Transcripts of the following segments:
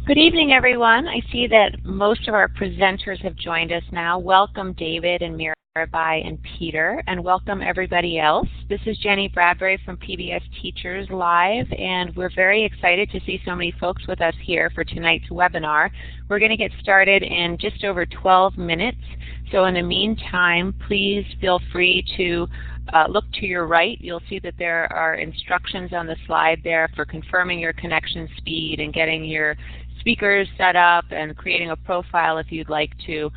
Good evening, everyone. I see that most of our presenters have joined us now. Welcome, David and Mirabai and Peter, and welcome everybody else. This is Jenny Bradbury from PBS Teachers Live, and we're very excited to see so many folks with us here for tonight's webinar. We're going to get started in just over 12 minutes, so in the meantime, please feel free to look to your right. You'll see that there are instructions on the slide there for confirming your connection speed and getting your speakers set up and creating a profile if you'd like to.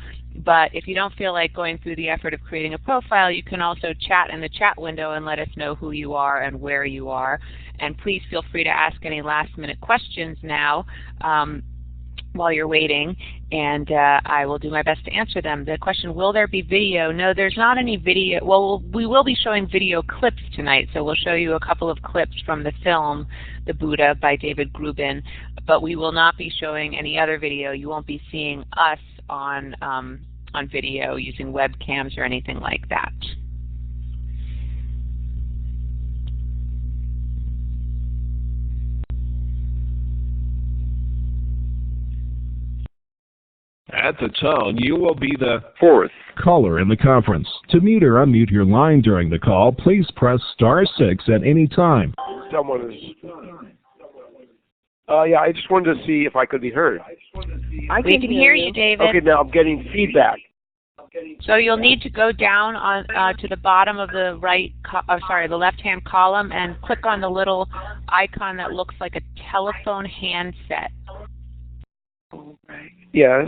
But if you don't feel like going through the effort of creating a profile, you can also chat in the chat window and let us know who you are and where you are. And please feel free to ask any last-minute questions now while you're waiting, and I will do my best to answer them. The question, will there be video? No, there's not any video. Well, we will be showing video clips tonight, so we'll show you a couple of clips from the film, The Buddha by David Grubin, but we will not be showing any other video. You won't be seeing us on video using webcams or anything like that. At the tone, you will be the fourth caller in the conference. To mute or unmute your line during the call, please press *6 at any time. Someone is... yeah, I just wanted to see if I could be heard. We can hear you, David. Okay, now I'm getting feedback. So you'll need to go down on to the bottom of the the left-hand column and click on the little icon that looks like a telephone handset. Yes.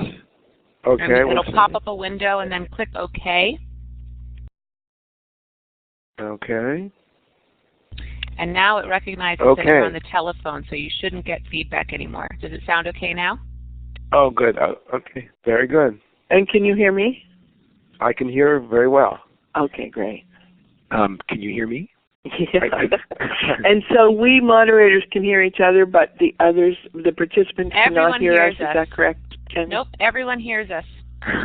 Okay. It'll pop up a window and then click OK. Okay. And now it recognizes that you're on the telephone, so you shouldn't get feedback anymore. Does it sound okay now? Oh, good. Okay. Very good. And can you hear me? I can hear very well. Okay, great. Can you hear me? Yeah. And so we moderators can hear each other, but the others, the participants cannot hear us. Is that correct, Ken? Nope, everyone hears us.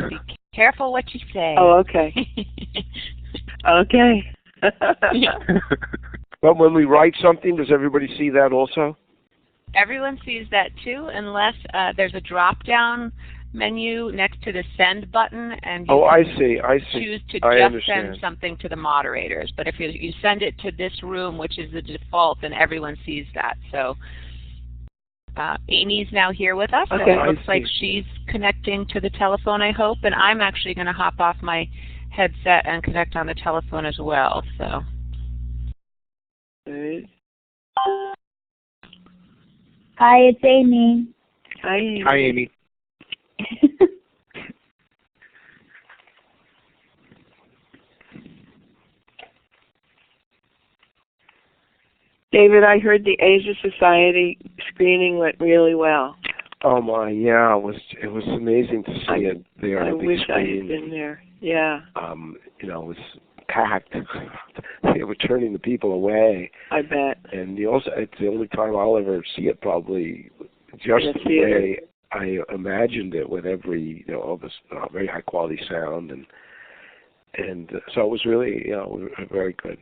Be careful what you say. Oh, okay. Okay. But when we write something, does everybody see that also? Everyone sees that too, unless there's a drop-down menu next to the send button, and you choose to just send something to the moderators. But if you send it to this room, which is the default, then everyone sees that. So Amy's now here with us. Okay. It looks like she's connecting to the telephone, I hope, and I'm actually going to hop off my headset and connect on the telephone as well. So. Hi, it's Amy. Hi, Amy. Hi, Amy. David, I heard the Asia Society screening went really well. Oh my, yeah, it was amazing to see it there. I wish I had been there. Yeah. It was packed. They were turning the people away. I bet. And it's the only time I'll ever see it, probably, just the way I imagined it, with every, all this very high quality sound, and so it was really, very good.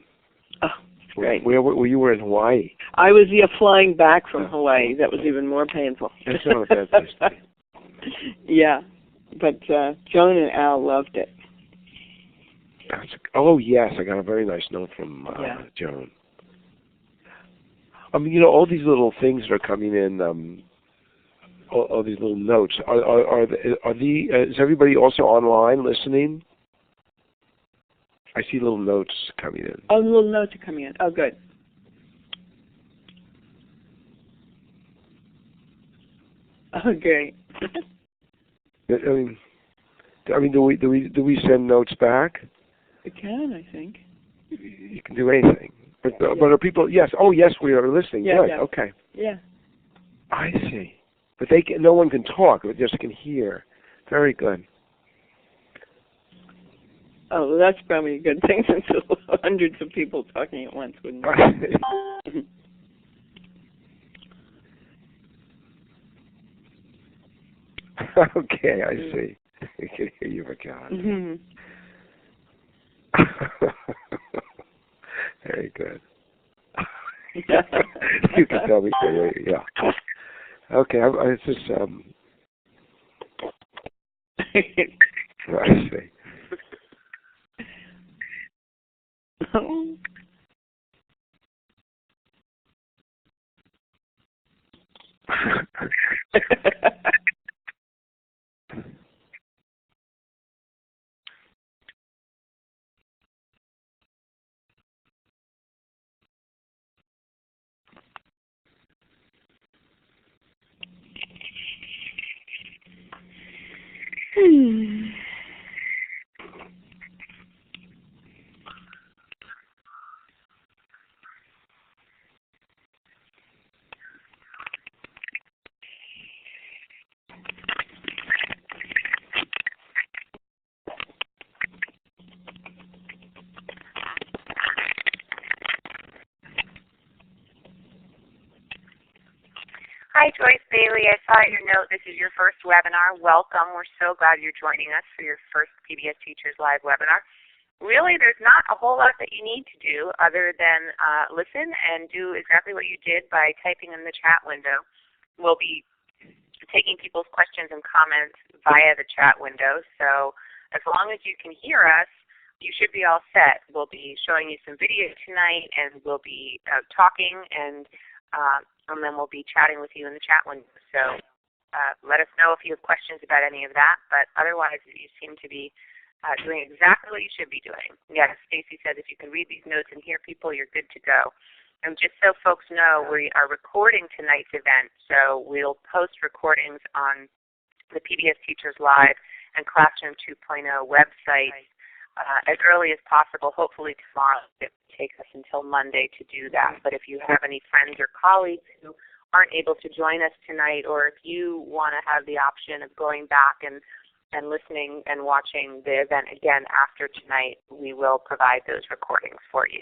Oh, great. Where were you? Were in Hawaii? I was flying back from Hawaii. That was even more painful. That's not a bad place to be. Yeah, but Joan and Al loved it. Oh yes, I got a very nice note from Joan. I mean, all these little things that are coming in. All these little notes. Is everybody also online listening? I see little notes coming in. Oh, little notes are coming in. Oh, good. Oh, great. I mean, do we send notes back? We can, I think. You can do anything. But are people? Yes. Oh, yes, we are listening. Yeah, Good. yeah. Okay. Yeah. I see. But no one can talk. They just can hear. Very good. Oh, well, that's probably a good thing, since hundreds of people talking at once wouldn't. Okay, I see. I can hear you, God. Mm-hmm. Very good. You can tell me. Yeah. Okay, it's just I see. Hi, Joyce Bailey. I saw your note. This is your first webinar. Welcome. We're so glad you're joining us for your first PBS Teachers Live webinar. Really, there's not a whole lot that you need to do other than listen and do exactly what you did by typing in the chat window. We'll be taking people's questions and comments via the chat window. So as long as you can hear us, you should be all set. We'll be showing you some video tonight, and we'll be talking, and then we'll be chatting with you in the chat window. So let us know if you have questions about any of that. But otherwise, you seem to be doing exactly what you should be doing. Yes, Stacy says if you can read these notes and hear people, you're good to go. And just so folks know, we are recording tonight's event, so we'll post recordings on the PBS Teachers Live and Classroom 2.0 websites as early as possible, hopefully tomorrow. It takes us until Monday to do that. But if you have any friends or colleagues who aren't able to join us tonight, or if you want to have the option of going back and listening and watching the event again after tonight, we will provide those recordings for you.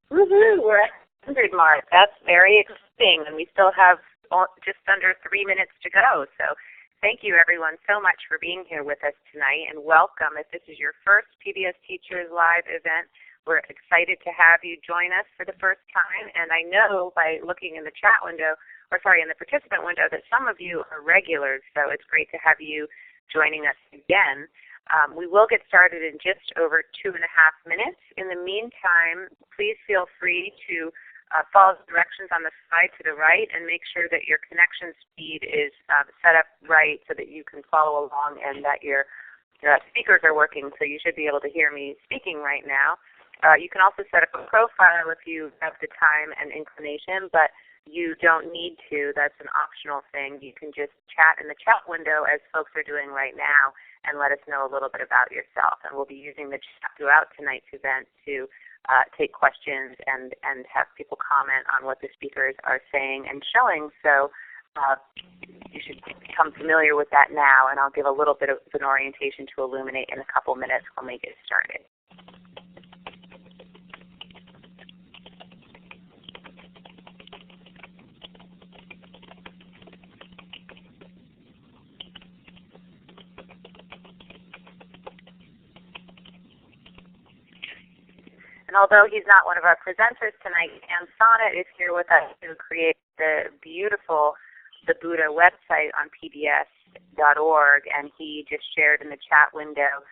Woohoo! We're at the 100 mark. That's very exciting, and we still have just under 3 minutes to go. So thank you, everyone, so much for being here with us tonight, and welcome. If this is your first PBS Teachers Live event, we're excited to have you join us for the first time. And I know by looking in the chat window, in the participant window, that some of you are regulars. So it's great to have you joining us again. We will get started in just over 2.5 minutes. In the meantime, please feel free to follow the directions on the side to the right and make sure that your connection speed is set up right so that you can follow along and that your speakers are working, so you should be able to hear me speaking right now. You can also set up a profile if you have the time and inclination, but you don't need to. That's an optional thing. You can just chat in the chat window as folks are doing right now and let us know a little bit about yourself. And we'll be using the chat throughout tonight's event to take questions and have people comment on what the speakers are saying and showing. So you should become familiar with that now, and I'll give a little bit of an orientation to Illuminate in a couple minutes when we get started. And although he's not one of our presenters tonight, Ann Sonnet is here with us to create the beautiful The Buddha website on PBS.org, and he just shared in the chat window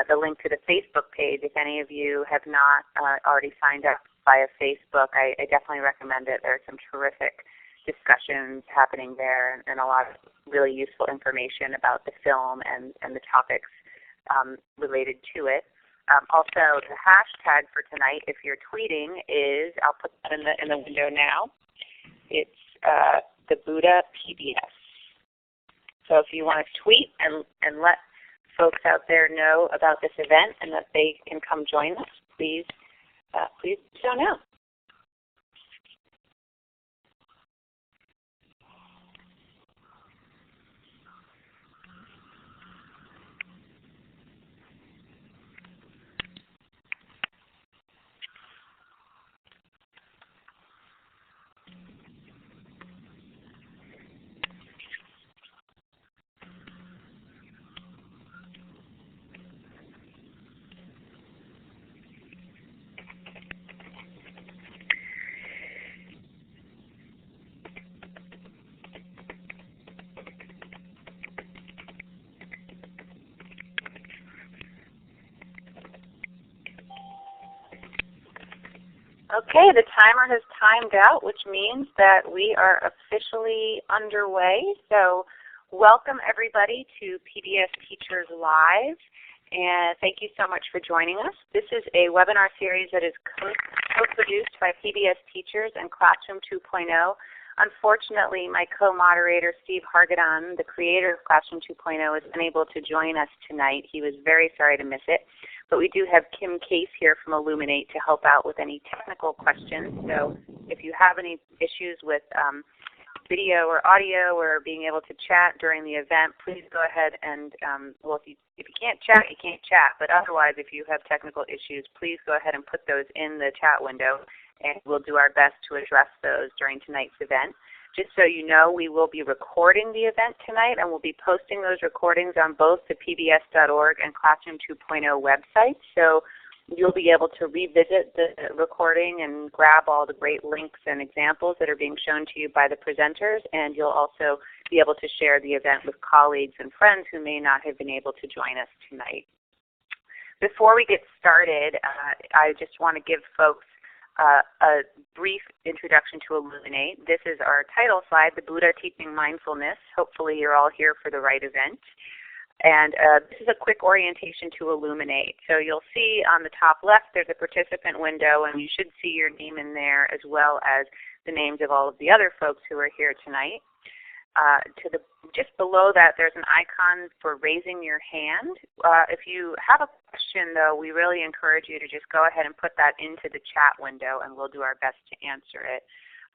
the link to the Facebook page. If any of you have not already signed up via Facebook, I definitely recommend it. There are some terrific discussions happening there and a lot of really useful information about the film and the topics related to it. Also, the hashtag for tonight, if you're tweeting, is, I'll put that in the window now, it's the Buddha PBS. So if you want to tweet and let folks out there know about this event and that they can come join us, please do so now. Okay, the timer has timed out, which means that we are officially underway. So welcome everybody to PBS Teachers Live, and thank you so much for joining us. This is a webinar series that is co-produced by PBS Teachers and Classroom 2.0. Unfortunately, my co-moderator, Steve Hargadon, the creator of Classroom 2.0, is unable to join us tonight. He was very sorry to miss it. But we do have Kim Case here from Illuminate to help out with any technical questions. So if you have any issues with video or audio or being able to chat during the event, please go ahead and, well, if you can't chat, you can't chat. But otherwise, if you have technical issues, please go ahead and put those in the chat window, and we'll do our best to address those during tonight's event. Just so you know, we will be recording the event tonight, and we'll be posting those recordings on both the PBS.org and Classroom 2.0 websites. So you'll be able to revisit the recording and grab all the great links and examples that are being shown to you by the presenters, and you'll also be able to share the event with colleagues and friends who may not have been able to join us tonight. Before we get started, I just want to give folks a brief introduction to Illuminate. This is our title slide, The Buddha Teaching Mindfulness. Hopefully you're all here for the right event. And this is a quick orientation to Illuminate. So you'll see on the top left there's a participant window, and you should see your name in there as well as the names of all of the other folks who are here tonight. Just below that, there's an icon for raising your hand. If you have a question, though, we really encourage you to just go ahead and put that into the chat window, and we'll do our best to answer it.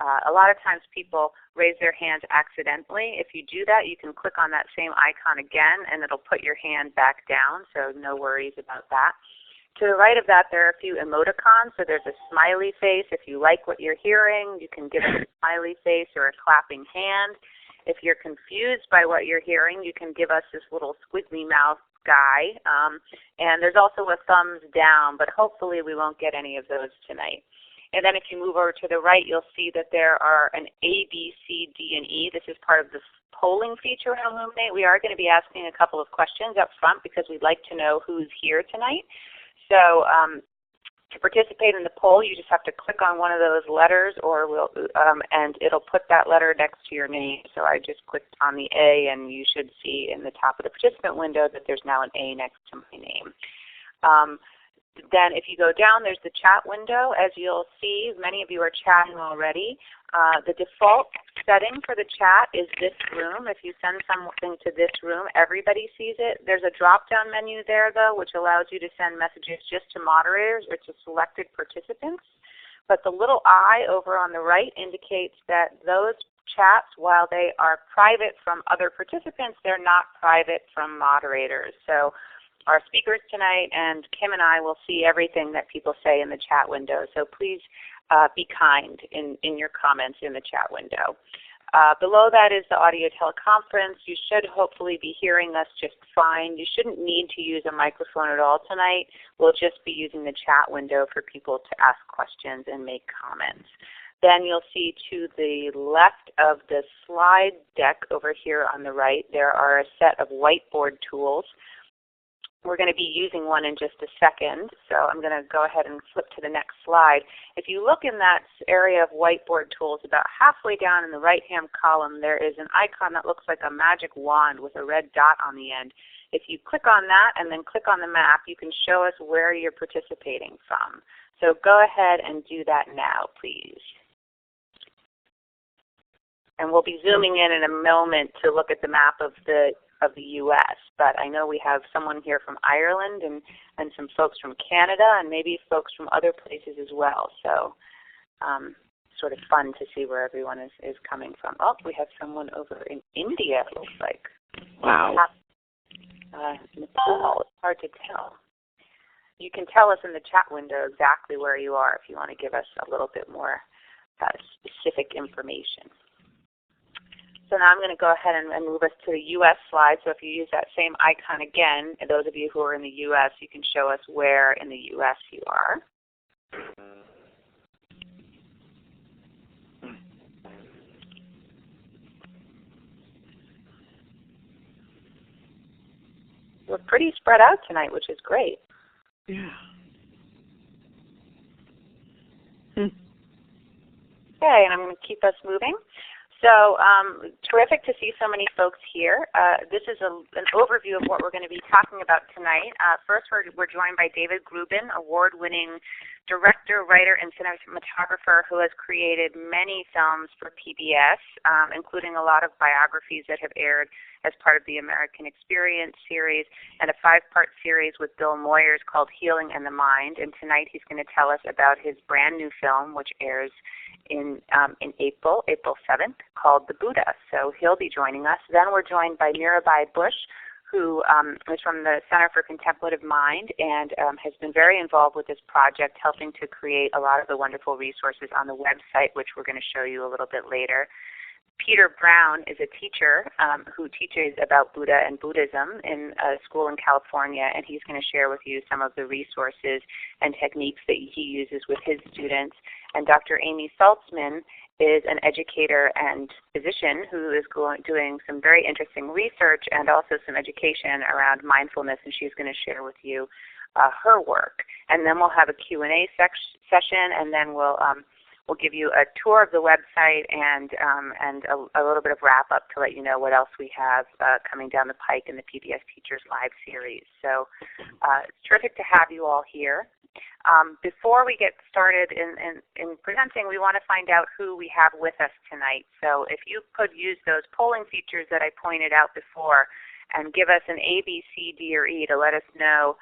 A lot of times people raise their hands accidentally. If you do that, you can click on that same icon again, and it'll put your hand back down, so no worries about that. To the right of that, there are a few emoticons. So there's a smiley face. If you like what you're hearing, you can give it a smiley face or a clapping hand. If you're confused by what you're hearing, you can give us this little squiggly mouth guy. And there's also a thumbs down, but hopefully we won't get any of those tonight. And then if you move over to the right, you'll see that there are an A, B, C, D, and E. This is part of the polling feature in Illuminate. We are going to be asking a couple of questions up front because we'd like to know who's here tonight. So To participate in the poll, you just have to click on one of those letters, and it'll put that letter next to your name. So I just clicked on the A, and you should see in the top of the participant window that there's now an A next to my name. Then if you go down, there's the chat window. As you'll see, many of you are chatting already. The default setting for the chat is this room. If you send something to this room, everybody sees it. There's a drop-down menu there, though, which allows you to send messages just to moderators or to selected participants. But the little I over on the right indicates that those chats, while they are private from other participants, they're not private from moderators. So our speakers tonight and Kim and I will see everything that people say in the chat window. So please be kind in your comments in the chat window. Below that is the audio teleconference. You should hopefully be hearing us just fine. You shouldn't need to use a microphone at all tonight. We'll just be using the chat window for people to ask questions and make comments. Then you'll see to the left of the slide deck over here on the right, there are a set of whiteboard tools. We're going to be using one in just a second, so I'm going to go ahead and flip to the next slide. If you look in that area of whiteboard tools, about halfway down in the right-hand column, there is an icon that looks like a magic wand with a red dot on the end. If you click on that and then click on the map, you can show us where you're participating from. So go ahead and do that now, please. And we'll be zooming in a moment to look at the map of the U.S., but I know we have someone here from Ireland and some folks from Canada and maybe folks from other places as well. So sort of fun to see where everyone is coming from. Oh, we have someone over in India, it looks like. Wow. Nepal, it's hard to tell. You can tell us in the chat window exactly where you are if you want to give us a little bit more specific information. So now I'm going to go ahead and move us to the U.S. slide. So if you use that same icon again, and those of you who are in the U.S., you can show us where in the U.S. you are. We're pretty spread out tonight, which is great. Yeah. Okay, and I'm going to keep us moving. So terrific to see so many folks here. This is an overview of what we're going to be talking about tonight. First, we're joined by David Grubin, award-winning director, writer, and cinematographer who has created many films for PBS, including a lot of biographies that have aired as part of the American Experience series and a 5-part series with Bill Moyers called Healing and the Mind. And tonight he's going to tell us about his brand new film, which airs in April 7th, called The Buddha. So he'll be joining us. Then we're joined by Mirabai Bush, who is from the Center for Contemplative Mind and has been very involved with this project, helping to create a lot of the wonderful resources on the website, which we're going to show you a little bit later. Peter Brown is a teacher who teaches about Buddha and Buddhism in a school in California, and he's going to share with you some of the resources and techniques that he uses with his students. And Dr. Amy Saltzman is an educator and physician who is doing some very interesting research and also some education around mindfulness, and she's going to share with you her work. And then we'll have a Q&A session, and then we'll give you a tour of the website and a little bit of wrap-up to let you know what else we have coming down the pike in the PBS Teachers Live series. So it's terrific to have you all here. Before we get started in presenting, we want to find out who we have with us tonight. So if you could use those polling features that I pointed out before and give us an A, B, C, D, or E to let us know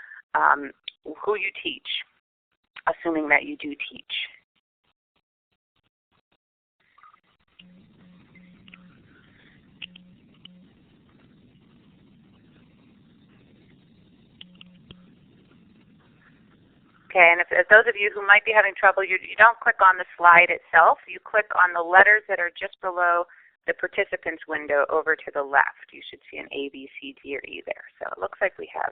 who you teach, assuming that you do teach. Okay, and if those of you who might be having trouble, you don't click on the slide itself. You click on the letters that are just below the participants window over to the left. You should see an A, B, C, D, or E there. So it looks like we have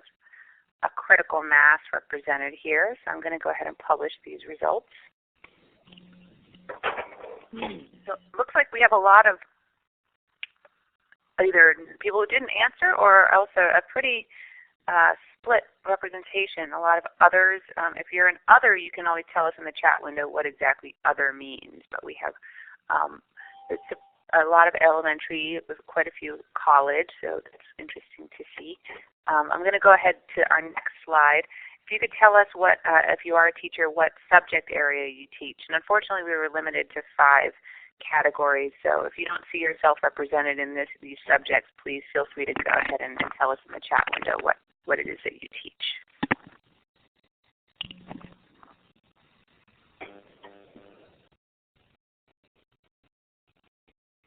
a critical mass represented here. So I'm going to go ahead and publish these results. So it looks like we have a lot of either people who didn't answer or also a pretty split representation, a lot of others. If you're an other, you can always tell us in the chat window what exactly other means. But we have it's a lot of elementary, with quite a few college, so that's interesting to see. I'm going to go ahead to our next slide. If you could tell us what, if you are a teacher, what subject area you teach. And unfortunately, we were limited to 5 categories. So if you don't see yourself represented in these subjects, please feel free to go ahead and tell us in the chat window what it is that you teach.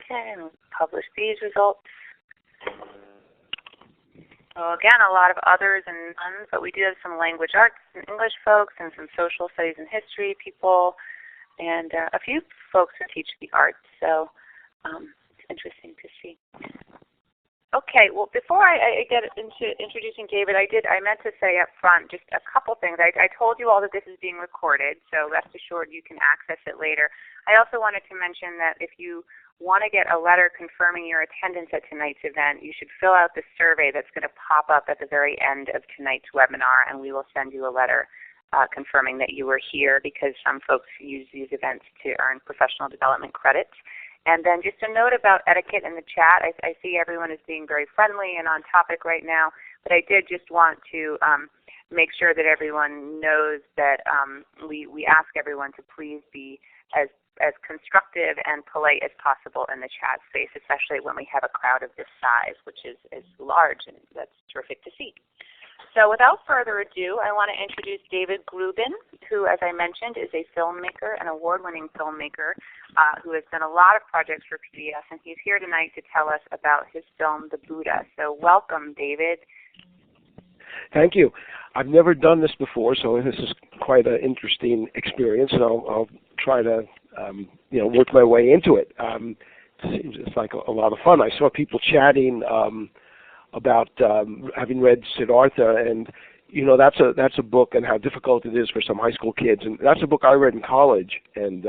Okay, and we'll publish these results. So again, a lot of others and nones, but we do have some language arts and English folks and some social studies and history people, and a few folks who teach the arts, so it's interesting to see. Okay, well, before I get into introducing David, I meant to say up front just a couple things. I told you all that this is being recorded, so rest assured you can access it later. I also wanted to mention that if you want to get a letter confirming your attendance at tonight's event, you should fill out the survey that's going to pop up at the very end of tonight's webinar, and we will send you a letter confirming that you were here, because some folks use these events to earn professional development credits. And then just a note about etiquette in the chat. I see everyone is being very friendly and on topic right now, but I did just want to make sure that everyone knows that we ask everyone to please be as constructive and polite as possible in the chat space, especially when we have a crowd of this size, which is large, and that's terrific to see. So without further ado, I want to introduce David Grubin, who, as I mentioned, is a filmmaker, an award-winning filmmaker, who has done a lot of projects for PBS, and he's here tonight to tell us about his film, The Buddha. So welcome, David. Thank you. I've never done this before, so this is quite an interesting experience, and I'll try to work my way into it. It's like a lot of fun. I saw people chatting about having read Siddhartha, and that's a book, and how difficult it is for some high school kids. And that's a book I read in college, and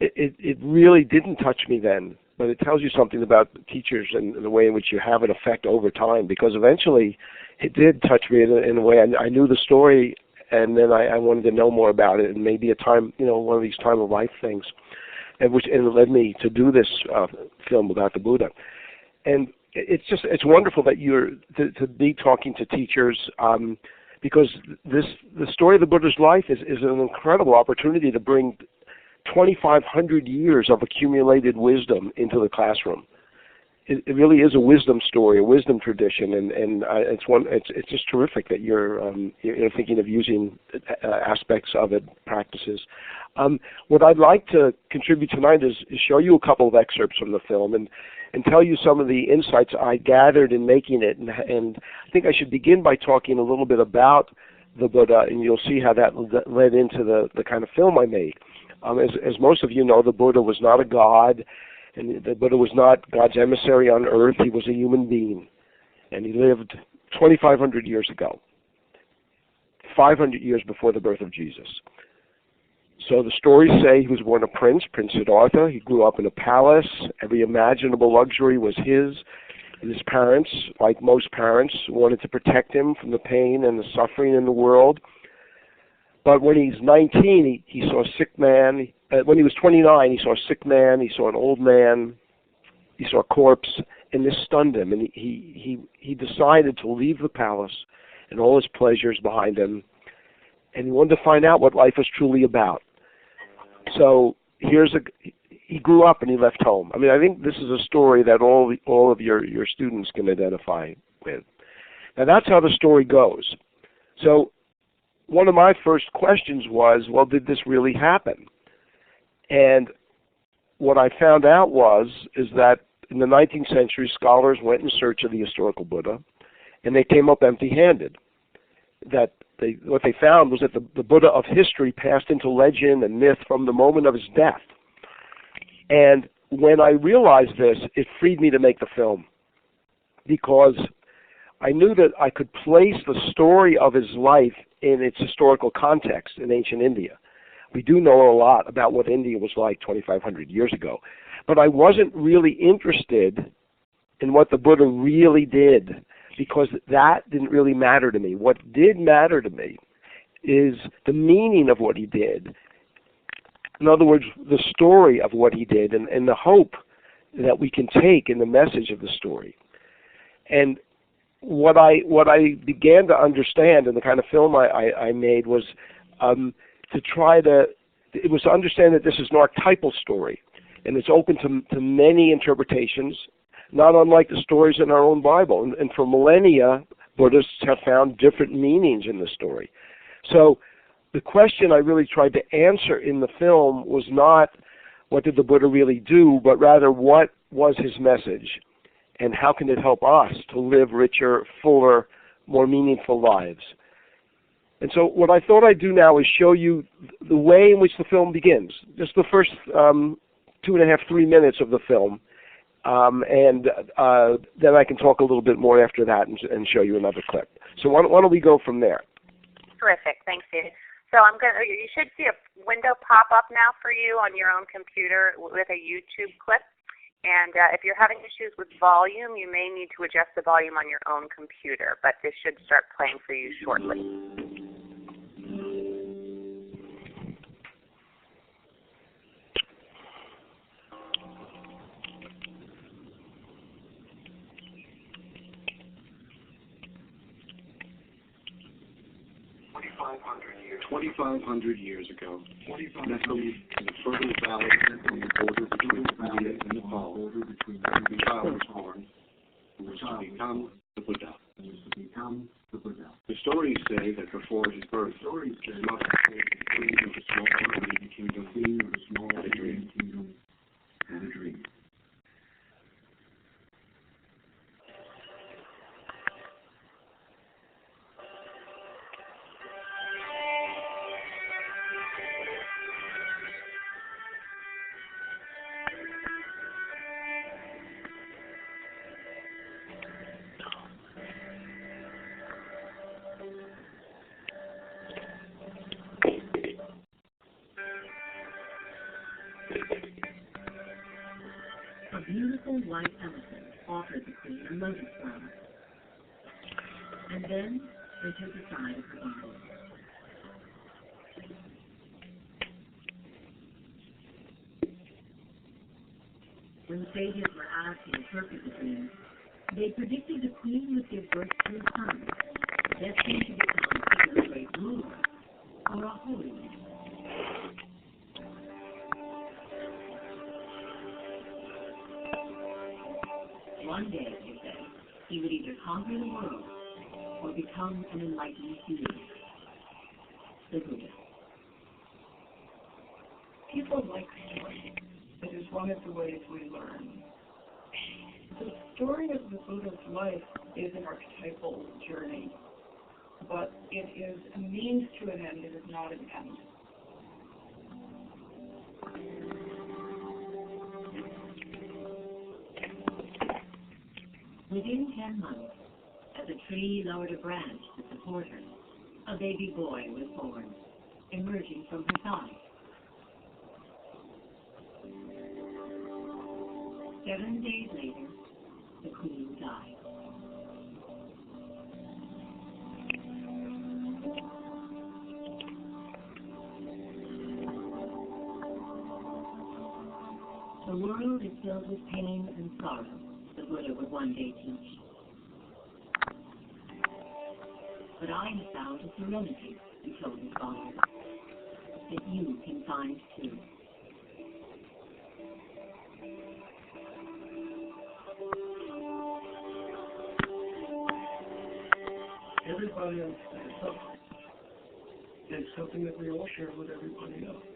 it really didn't touch me then. But it tells you something about teachers and the way in which you have an effect over time, because eventually it did touch me in a way. I knew the story, and then I wanted to know more about it, and maybe a time, one of these time of life things, and it led me to do this film about the Buddha. And it's wonderful that you're to be talking to teachers, because the story of the Buddha's life is an incredible opportunity to bring 2,500 years of accumulated wisdom into the classroom. It really is a wisdom story, a wisdom tradition, and it's just terrific that you're thinking of using aspects of it, practices. What I'd like to contribute tonight is show you a couple of excerpts from the film and tell you some of the insights I gathered in making it, and I think I should begin by talking a little bit about the Buddha, and you'll see how that led into the kind of film I made. As most of you know, the Buddha was not a god, and the Buddha was not God's emissary on earth. He was a human being, and he lived 2,500 years ago, 500 years before the birth of Jesus. So the stories say he was born a prince, Prince Siddhartha. He grew up in a palace. Every imaginable luxury was his. And his parents, like most parents, wanted to protect him from the pain and the suffering in the world. But when he's 19, he saw a sick man. When he was 29, he saw a sick man. He saw an old man. He saw a corpse, and this stunned him. And he decided to leave the palace and all his pleasures behind him, and he wanted to find out what life was truly about. So he grew up and he left home. I mean, I think this is a story that all of your students can identify with. Now that's how the story goes. So one of my first questions was, well, did this really happen? And what I found out is that in the 19th century, scholars went in search of the historical Buddha, and they came up empty-handed. What they found was that the Buddha of history passed into legend and myth from the moment of his death. And when I realized this, it freed me to make the film, because I knew that I could place the story of his life in its historical context in ancient India. We do know a lot about what India was like 2,500 years ago, but I wasn't really interested in what the Buddha really did, because that didn't really matter to me. What did matter to me is the meaning of what he did. In other words, the story of what he did and the hope that we can take in the message of the story. And what I began to understand in the kind of film I made was it was to understand that this is an archetypal story, and it's open to many interpretations, not unlike the stories in our own Bible. And for millennia, Buddhists have found different meanings in the story. So the question I really tried to answer in the film was not what did the Buddha really do, but rather what was his message, and how can it help us to live richer, fuller, more meaningful lives. And so what I thought I'd do now is show you the way in which the film begins, just the first 2.5, 3 minutes of the film, and then I can talk a little bit more after that and show you another clip. So why don't we go from there? Terrific. Thanks, David. So you should see a window pop up now for you on your own computer with a YouTube clip. And if you're having issues with volume, you may need to adjust the volume on your own computer, but this should start playing for you shortly. 2,500 years ago, nestled in the fertile valley on the border between India and Nepal, a child was born who was to become the Buddha. The stories say that before his birth, his mother, the queen of a small Indian kingdom, had a dream. A beautiful white elephant offered the queen a lotus flower, and then they took the side of her body. When the sages were asked to interpret the dream, they predicted the queen would give birth to a son, destined to become either a great ruler or a holy man. One day, they said, he would either conquer the world or become an enlightened being, the Buddha. People like stories. It is one of the ways we learn. The story of the Buddha's life is an archetypal journey, but it is a means to an end. It is not an end. Within 10 months, as a tree lowered a branch to support her, a baby boy was born, emerging from her side. 7 days later, the queen died. The world is filled with pain and sorrow, the Buddha would one day teach. But I have found a serenity, he told his followers, that you can find too. Everybody understands something. It's something that we all share with everybody else.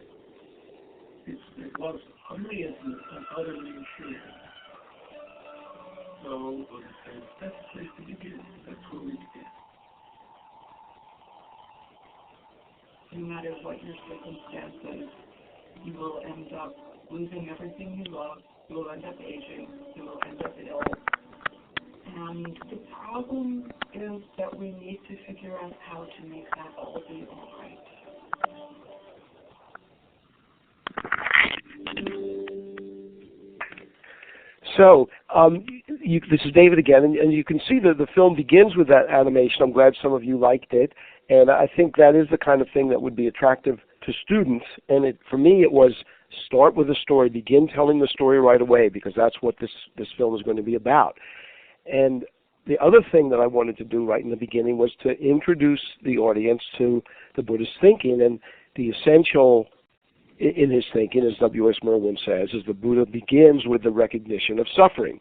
It was utterly intimate and utterly shared. So that's the place to begin. That's where we begin. No matter what your circumstances, you will end up losing everything you love. You will end up aging. You will end up ill. And the problem is that we need to figure out how to make that all be all right. So, this is David again, and you can see that the film begins with that animation. I'm glad some of you liked it, and I think that is the kind of thing that would be attractive to students. And for me, it was start with a story, begin telling the story right away, because that's what this film is going to be about. And the other thing that I wanted to do right in the beginning was to introduce the audience to the Buddha's thinking, and the essential in his thinking, as W.S. Merwin says, is the Buddha begins with the recognition of suffering.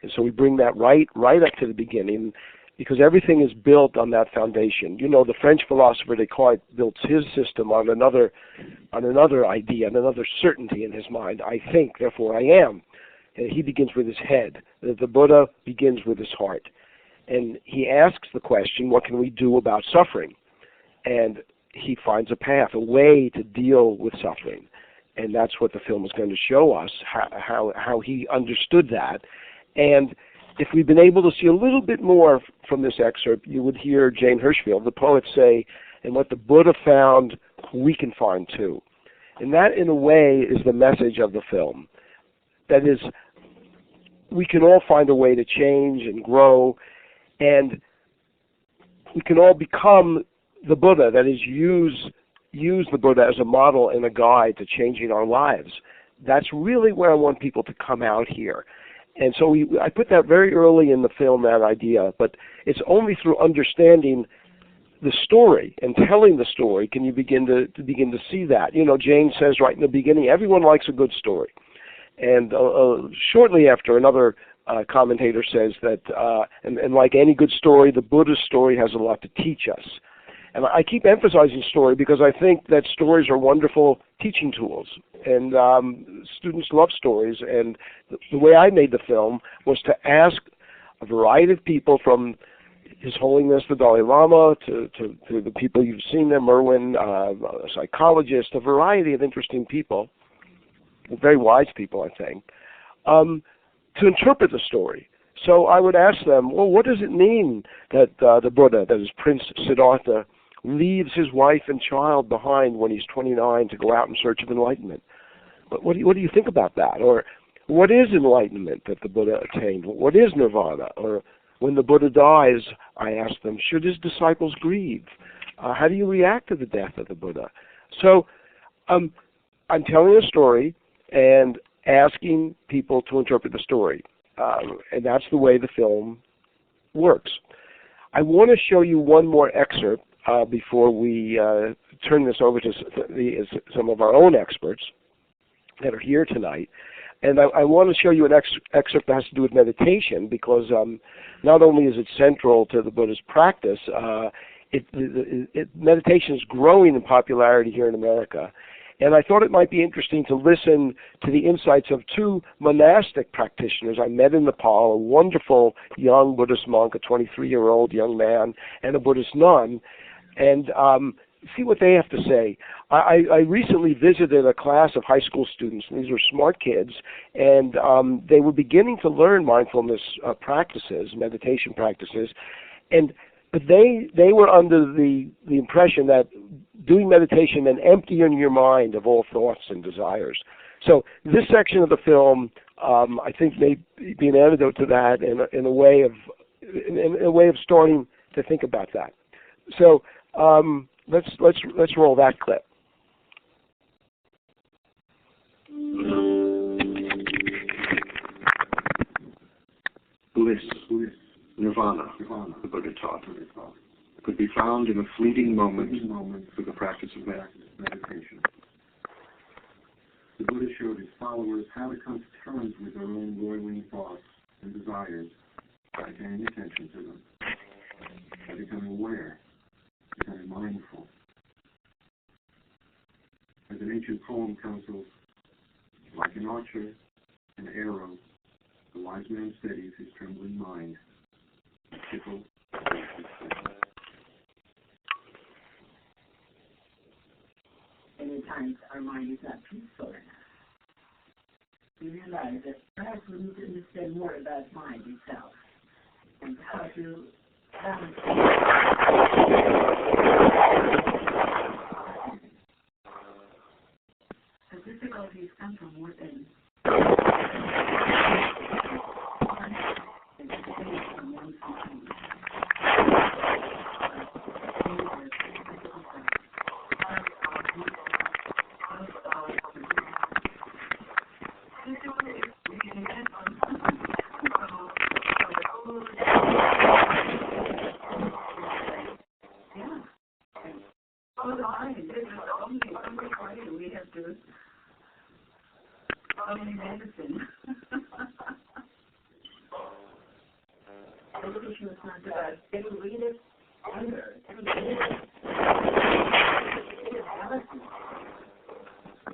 And so we bring that right up to the beginning, because everything is built on that foundation. You know, the French philosopher Descartes built his system on another idea, on another certainty in his mind. I think, therefore I am. And he begins with his head. The Buddha begins with his heart. And he asks the question, what can we do about suffering? And he finds a path, a way to deal with suffering. And that's what the film is going to show us, how he understood that. And if we've been able to see a little bit more from this excerpt, you would hear Jane Hirschfield, the poet, say, and what the Buddha found, we can find too. And that, in a way, is the message of the film. That is, we can all find a way to change and grow, and we can all become the Buddha, that is, use the Buddha as a model and a guide to changing our lives. That's really where I want people to come out here. And so I put that very early in the film, that idea, but it's only through understanding the story and telling the story can you begin to see that. You know, Jane says right in the beginning, everyone likes a good story. And shortly after, another commentator says that, and like any good story, the Buddha's story has a lot to teach us. And I keep emphasizing story because I think that stories are wonderful teaching tools. And students love stories. And the way I made the film was to ask a variety of people, from His Holiness the Dalai Lama to the people you've seen there, Merwin, a psychologist, a variety of interesting people, very wise people, I think, to interpret the story. So I would ask them, well, what does it mean that the Buddha, that is Prince Siddhartha, leaves his wife and child behind when he's 29 to go out in search of enlightenment? But what do you think about that? Or what is enlightenment that the Buddha attained? What is nirvana? Or when the Buddha dies, I ask them, should his disciples grieve? How do you react to the death of the Buddha? So I'm telling a story and asking people to interpret the story. And that's the way the film works. I want to show you one more excerpt before we turn this over to some of our own experts that are here tonight. And I want to show you an excerpt that has to do with meditation, because not only is it central to the Buddha's practice, meditation is growing in popularity here in America. And I thought it might be interesting to listen to the insights of two monastic practitioners I met in Nepal, a wonderful young Buddhist monk, a 23-year-old young man, and a Buddhist nun, and see what they have to say. I recently visited a class of high school students, and these were smart kids, and they were beginning to learn mindfulness practices, meditation practices, but they were under the impression that doing meditation and emptying your mind of all thoughts and desires. So this section of the film, I think, may be an antidote to that, in a way of starting to think about that. So let's roll that clip. Bliss, nirvana, the Buddha taught, could be found in a fleeting moment through the practice of meditation. The Buddha showed his followers how to come to terms with their own roiling thoughts and desires by paying attention to them, by becoming aware, becoming mindful. As an ancient poem counsels, like an archer, an arrow, the wise man steadies his trembling mind. Sickle, many times our mind is not peaceful enough. We realize that perhaps we need to understand more about mind itself and how to balance it. The difficulties come from within. medicine. Education is not about getting rid of anger and hate. It is medicine.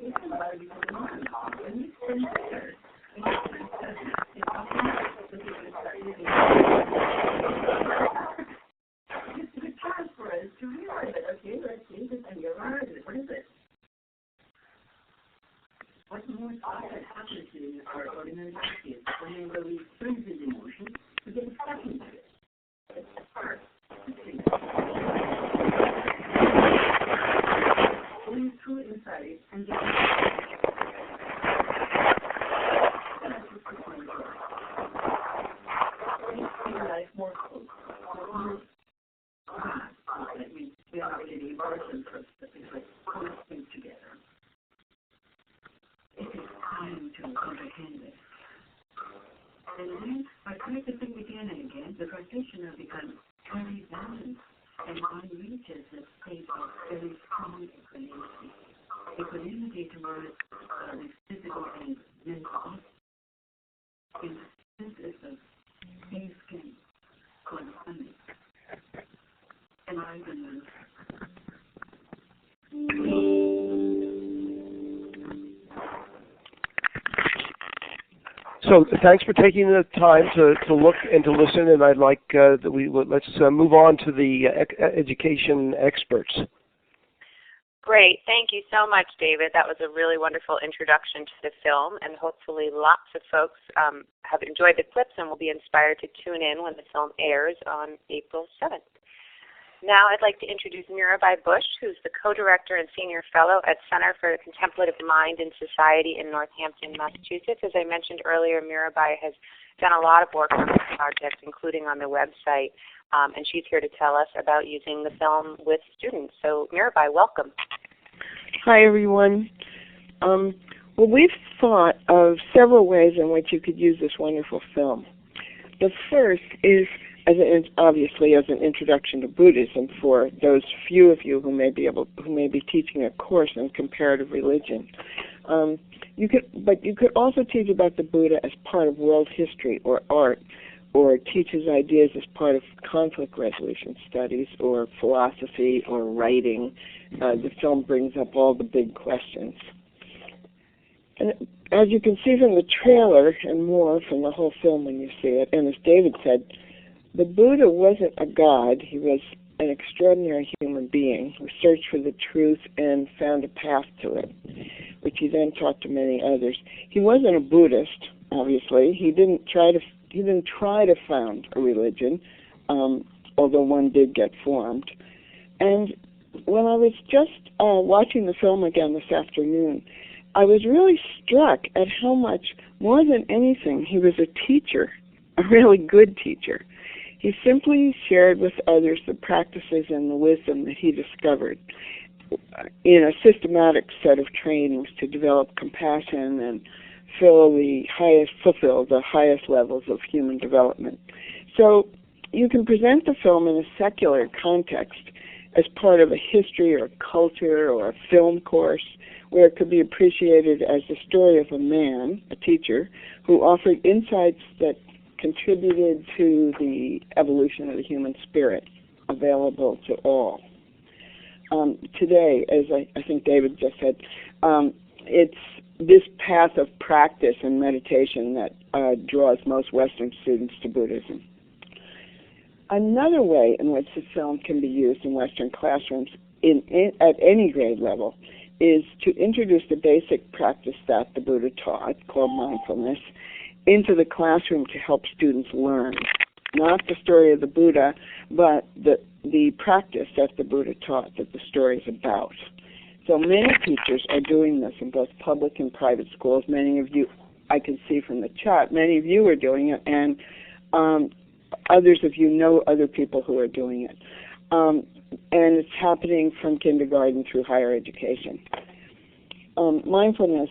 It's about your mind. When you spend there, it's often that you can start using it's a chance for us to realize that, okay, let's use it and you're right. What is it? What more often happens in our ordinary life is whenever we experience this emotion, we get stuck into it. It's hard to think. When you throw it inside and get that's what's the point of it. It makes your life more close, more that we are really versions of things like putting things together. It is time to comprehend it. And then, by practicing again and again, the practitioner becomes very balanced and one reaches a state of very strong equanimity. Equanimity towards physical and mental. In this is of things can go funny. Enlightenment. So thanks for taking the time to look and to listen, and I'd like let's move on to the education experts. Great. Thank you so much, David. That was a really wonderful introduction to the film, and hopefully lots of folks have enjoyed the clips and will be inspired to tune in when the film airs on April 7th. Now I'd like to introduce Mirabai Bush, who's the co-director and senior fellow at Center for Contemplative Mind and Society in Northampton, Massachusetts. As I mentioned earlier, Mirabai has done a lot of work on this project, including on the website, and she's here to tell us about using the film with students. So Mirabai, welcome. Hi, everyone. Well, we've thought of several ways in which you could use this wonderful film. The first is obviously as an introduction to Buddhism for those few of you who may be teaching a course in comparative religion. You could also teach about the Buddha as part of world history or art, or teach his ideas as part of conflict resolution studies or philosophy or writing. The film brings up all the big questions. And as you can see from the trailer and more from the whole film when you see it, and as David said, the Buddha wasn't a god. He was an extraordinary human being who searched for the truth and found a path to it, which he then taught to many others. He wasn't a Buddhist, obviously. He didn't try to found a religion, although one did get formed. And when I was just watching the film again this afternoon, I was really struck at how much, more than anything, he was a teacher, a really good teacher. He simply shared with others the practices and the wisdom that he discovered in a systematic set of trainings to develop compassion and fulfill the highest levels of human development. So you can present the film in a secular context as part of a history or culture or a film course where it could be appreciated as the story of a man, a teacher, who offered insights that contributed to the evolution of the human spirit, available to all. Today, as I think David just said, it's this path of practice and meditation that draws most Western students to Buddhism. Another way in which the film can be used in Western classrooms at any grade level is to introduce the basic practice that the Buddha taught, called mindfulness, into the classroom to help students learn. Not the story of the Buddha, but the practice that the Buddha taught, that the story is about. So many teachers are doing this in both public and private schools. Many of you, I can see from the chat, many of you are doing it, and others of you know other people who are doing it. And it's happening from kindergarten through higher education. Mindfulness,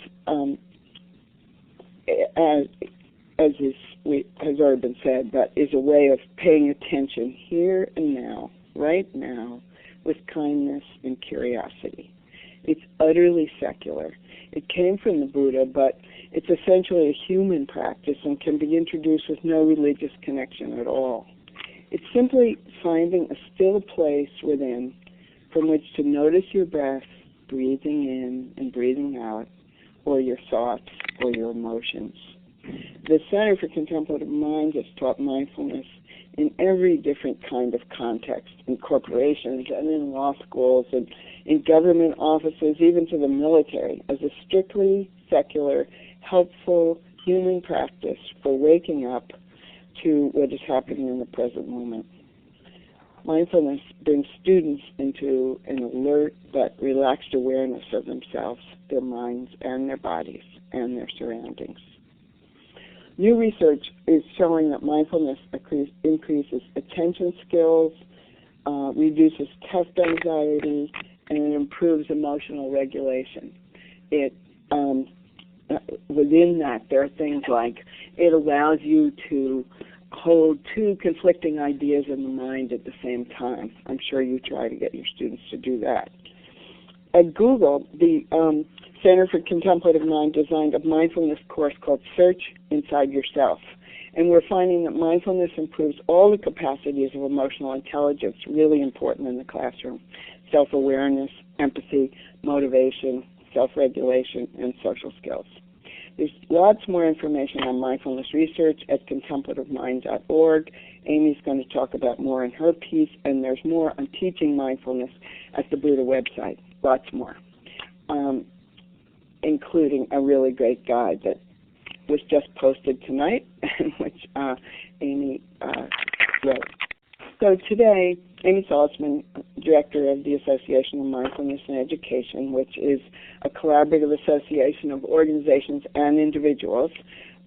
has already been said, but is a way of paying attention here and now, right now, with kindness and curiosity. It's utterly secular. It came from the Buddha, but it's essentially a human practice and can be introduced with no religious connection at all. It's simply finding a still place within from which to notice your breath, breathing in and breathing out, or your thoughts or your emotions. The Center for Contemplative Mind has taught mindfulness in every different kind of context, in corporations and in law schools and in government offices, even to the military, as a strictly secular, helpful human practice for waking up to what is happening in the present moment. Mindfulness brings students into an alert but relaxed awareness of themselves, their minds, and their bodies, and their surroundings. New research is showing that mindfulness increases attention skills, reduces test anxiety, and it improves emotional regulation. Within that, there are things like it allows you to hold two conflicting ideas in the mind at the same time. I'm sure you try to get your students to do that. At Google, the Center for Contemplative Mind designed a mindfulness course called Search Inside Yourself. And we're finding that mindfulness improves all the capacities of emotional intelligence, really important in the classroom: self-awareness, empathy, motivation, self-regulation, and social skills. There's lots more information on mindfulness research at contemplativemind.org. Amy's going to talk about more in her piece, and there's more on teaching mindfulness at the Buddha website, lots more, including a really great guide that was just posted tonight, which Amy wrote. So today, Amy Saltzman, Director of the Association of Mindfulness and Education, which is a collaborative association of organizations and individuals,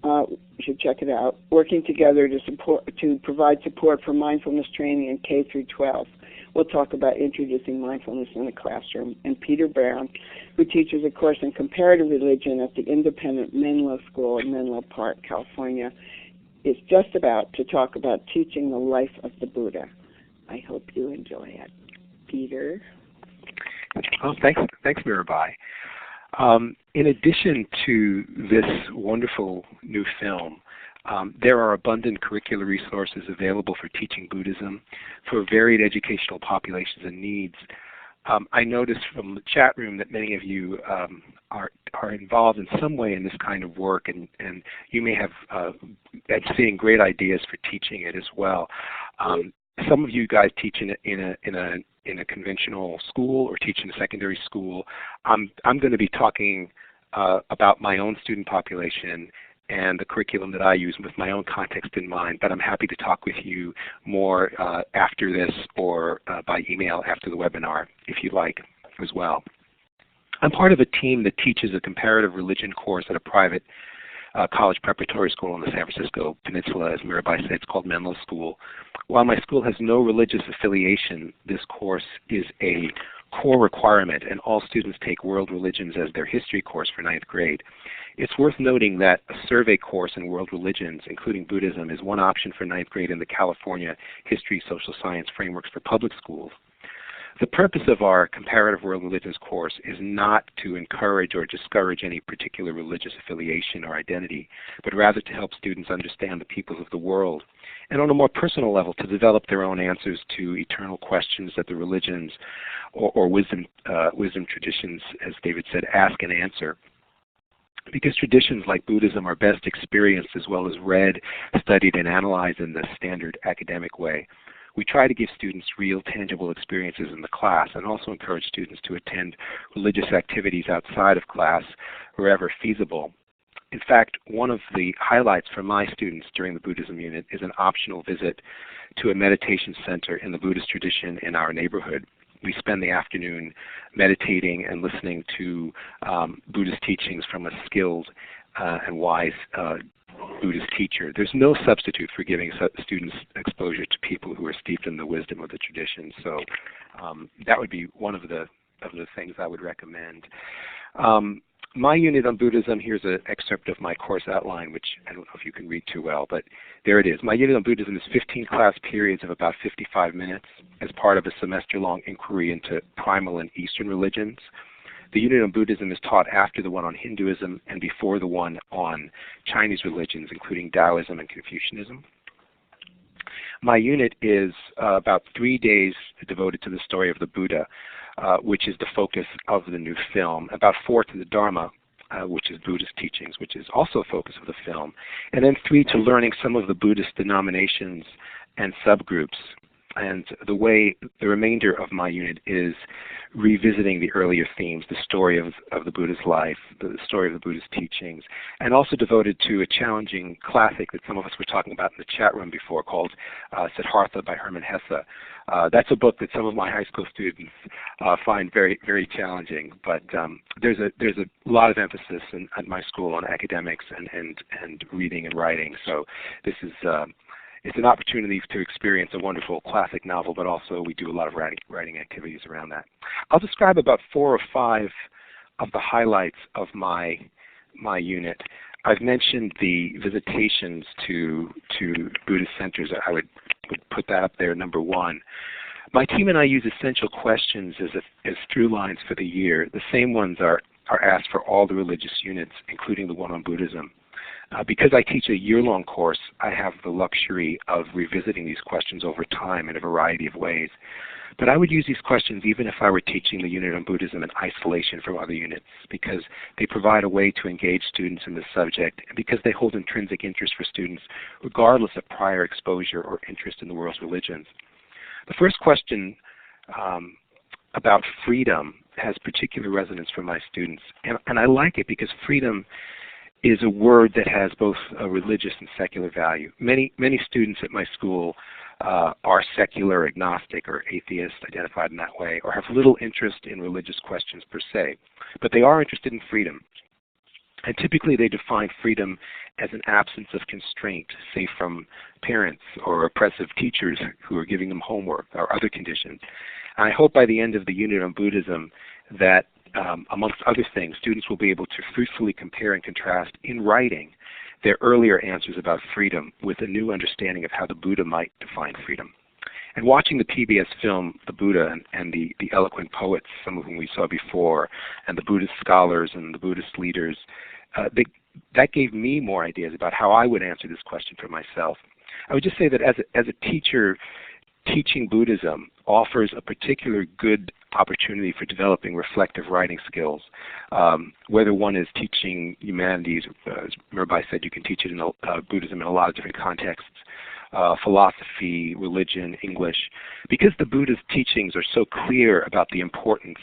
you should check it out, working together to provide support for mindfulness training in K through 12. We'll talk about introducing mindfulness in the classroom. And Peter Brown, who teaches a course in comparative religion at the independent Menlo School in Menlo Park, California, is just about to talk about teaching the life of the Buddha. I hope you enjoy it. Peter? Oh, thanks, Mirabai. In addition to this wonderful new film, there are abundant curricular resources available for teaching Buddhism for varied educational populations and needs. I noticed from the chat room that many of you are involved in some way in this kind of work, and you may have seeing great ideas for teaching it as well. Some of you guys teach in a conventional school or teach in a secondary school. I'm going to be talking about my own student population and the curriculum that I use with my own context in mind, but I'm happy to talk with you more after this or by email after the webinar if you'd like as well. I'm part of a team that teaches a comparative religion course at a private college preparatory school in the San Francisco Peninsula. As Mirabai said, it's called Menlo School. While my school has no religious affiliation, this course is a core requirement, and all students take world religions as their history course for 9th grade. It's worth noting that a survey course in world religions, including Buddhism, is one option for 9th grade in the California History Social Science Frameworks for Public Schools. The purpose of our comparative world religions course is not to encourage or discourage any particular religious affiliation or identity, but rather to help students understand the peoples of the world, and on a more personal level, to develop their own answers to eternal questions that the religions or wisdom traditions, as David said, ask and answer. Because traditions like Buddhism are best experienced as well as read, studied, and analyzed in the standard academic way, we try to give students real, tangible experiences in the class and also encourage students to attend religious activities outside of class wherever feasible. In fact, one of the highlights for my students during the Buddhism unit is an optional visit to a meditation center in the Buddhist tradition in our neighborhood. We spend the afternoon meditating and listening to Buddhist teachings from a skilled and wise Buddhist teacher. There's no substitute for giving students exposure to people who are steeped in the wisdom of the tradition. So that would be one of the things I would recommend. My unit on Buddhism, here's an excerpt of my course outline, which I don't know if you can read too well, but there it is. My unit on Buddhism is 15 class periods of about 55 minutes as part of a semester-long inquiry into primal and Eastern religions. The unit on Buddhism is taught after the one on Hinduism and before the one on Chinese religions, including Taoism and Confucianism. My unit is about 3 days devoted to the story of the Buddha, which is the focus of the new film, about 4 to the Dharma, which is Buddhist teachings, which is also a focus of the film, and then 3 to learning some of the Buddhist denominations and subgroups. And the remainder of my unit is revisiting the earlier themes, the story of the Buddha's life, the story of the Buddha's teachings, and also devoted to a challenging classic that some of us were talking about in the chat room before called Siddhartha by Hermann Hesse. That's a book that some of my high school students find very, very challenging, but there's a lot of emphasis at my school on academics and reading and writing. So this is it's an opportunity to experience a wonderful classic novel, but also we do a lot of writing activities around that. I'll describe about 4 or 5 of the highlights of my unit. I've mentioned the visitations to Buddhist centers. I would put that up there, number 1. My team and I use essential questions as through lines for the year. The same ones are asked for all the religious units, including the one on Buddhism. Because I teach a year-long course, I have the luxury of revisiting these questions over time in a variety of ways. But I would use these questions even if I were teaching the unit on Buddhism in isolation from other units, because they provide a way to engage students in the subject, and because they hold intrinsic interest for students regardless of prior exposure or interest in the world's religions. The first question about freedom has particular resonance for my students, and I like it because freedom is a word that has both a religious and secular value. Many students at my school are secular, agnostic, or atheist, identified in that way, or have little interest in religious questions per se, but they are interested in freedom. And typically they define freedom as an absence of constraint, say from parents or oppressive teachers who are giving them homework or other conditions. And I hope by the end of the unit on Buddhism that amongst other things, students will be able to fruitfully compare and contrast in writing their earlier answers about freedom with a new understanding of how the Buddha might define freedom. And watching the PBS film, The Buddha, and the eloquent poets, some of whom we saw before, and the Buddhist scholars and the Buddhist leaders, that gave me more ideas about how I would answer this question for myself. I would just say that as a teacher, teaching Buddhism offers a particular good opportunity for developing reflective writing skills. Whether one is teaching humanities, as Mirabai said, you can teach it in Buddhism in a lot of different contexts, philosophy, religion, English. Because the Buddha's teachings are so clear about the importance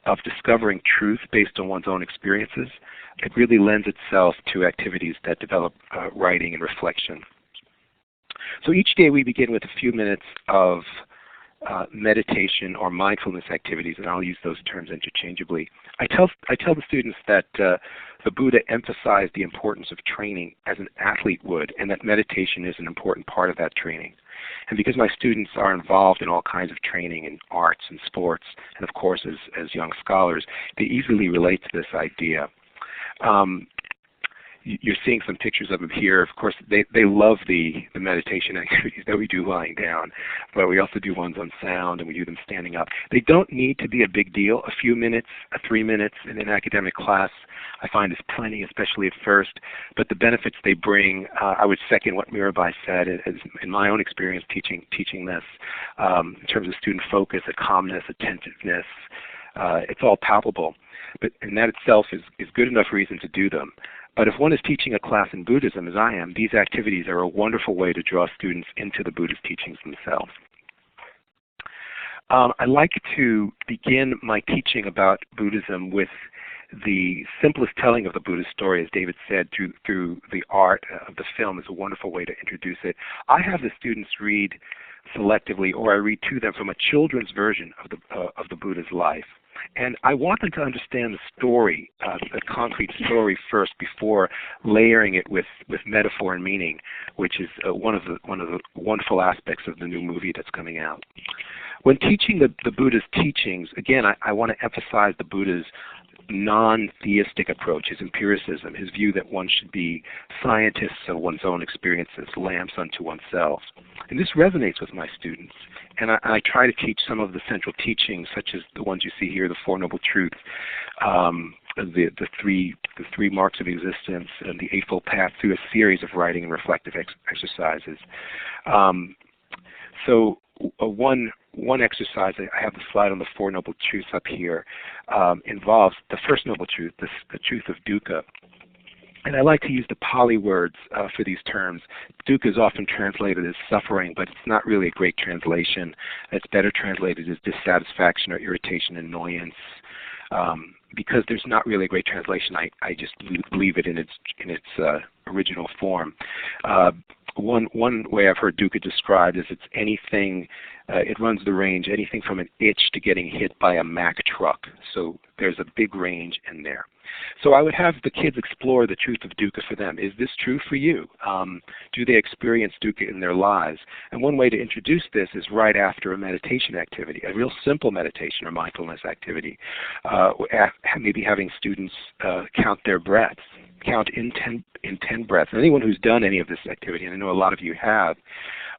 of discovering truth based on one's own experiences, it really lends itself to activities that develop writing and reflection. So each day we begin with a few minutes of meditation or mindfulness activities, and I'll use those terms interchangeably. I tell the students that the Buddha emphasized the importance of training as an athlete would, and that meditation is an important part of that training. And because my students are involved in all kinds of training in arts and sports, and of course as young scholars, they easily relate to this idea. You're seeing some pictures of them here. Of course, they love the meditation activities that we do lying down, but we also do ones on sound, and we do them standing up. They don't need to be a big deal. A few minutes, 3 minutes in an academic class, I find is plenty, especially at first. But the benefits they bring, I would second what Mirabai said, in my own experience teaching this, in terms of student focus, a calmness, attentiveness. It's all palpable, and that itself is good enough reason to do them. But if one is teaching a class in Buddhism, as I am, these activities are a wonderful way to draw students into the Buddhist teachings themselves. I like to begin my teaching about Buddhism with the simplest telling of the Buddhist story, as David said, through the art of the film is a wonderful way to introduce it. I have the students read selectively, or I read to them from a children's version of the Buddha's life. And I want them to understand the story, the concrete story first, before layering it with metaphor and meaning, which is one of the wonderful aspects of the new movie that's coming out. When teaching the Buddha's teachings, again, I want to emphasize the Buddha's non-theistic approach, his empiricism, his view that one should be scientists of one's own experiences, lamps unto oneself. And this resonates with my students. And I try to teach some of the central teachings, such as the ones you see here, the Four Noble Truths, the three marks of existence, and the Eightfold Path, through a series of writing and reflective exercises. So one exercise, I have the slide on the Four Noble Truths up here, involves the first noble truth, the truth of dukkha. And I like to use the Pali words for these terms. Dukkha is often translated as suffering, but it's not really a great translation. It's better translated as dissatisfaction or irritation, annoyance. Because there's not really a great translation, I just leave it in its original form. One way I've heard dukkha described is it's anything, it runs the range, anything from an itch to getting hit by a Mack truck. So there's a big range in there. So I would have the kids explore the truth of dukkha for them. Is this true for you? Do they experience dukkha in their lives? And one way to introduce this is right after a meditation activity, a real simple meditation or mindfulness activity. Maybe having students count their breaths, count in 10 breaths. And anyone who's done any of this activity, and I know a lot of you have,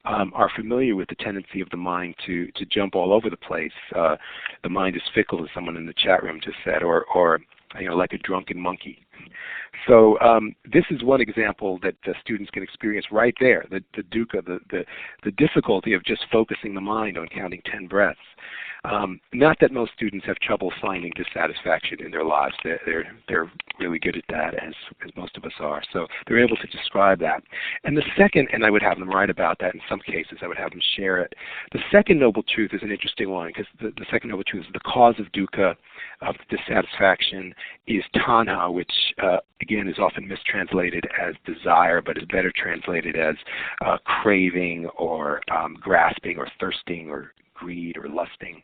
are familiar with the tendency of the mind to jump all over the place. The mind is fickle, as someone in the chat room just said, or like a drunken monkey. So this is one example that students can experience right there, the dukkha, the difficulty of just focusing the mind on counting 10 breaths. Not that most students have trouble finding dissatisfaction in their lives. They're really good at that, as most of us are. So they're able to describe that. And the second, and I would have them write about that in some cases, I would have them share it. The second noble truth is an interesting one, because the second noble truth is the cause of dukkha, of dissatisfaction, is tanha, which again is often mistranslated as desire, but is better translated as craving or grasping or thirsting or greed or lusting.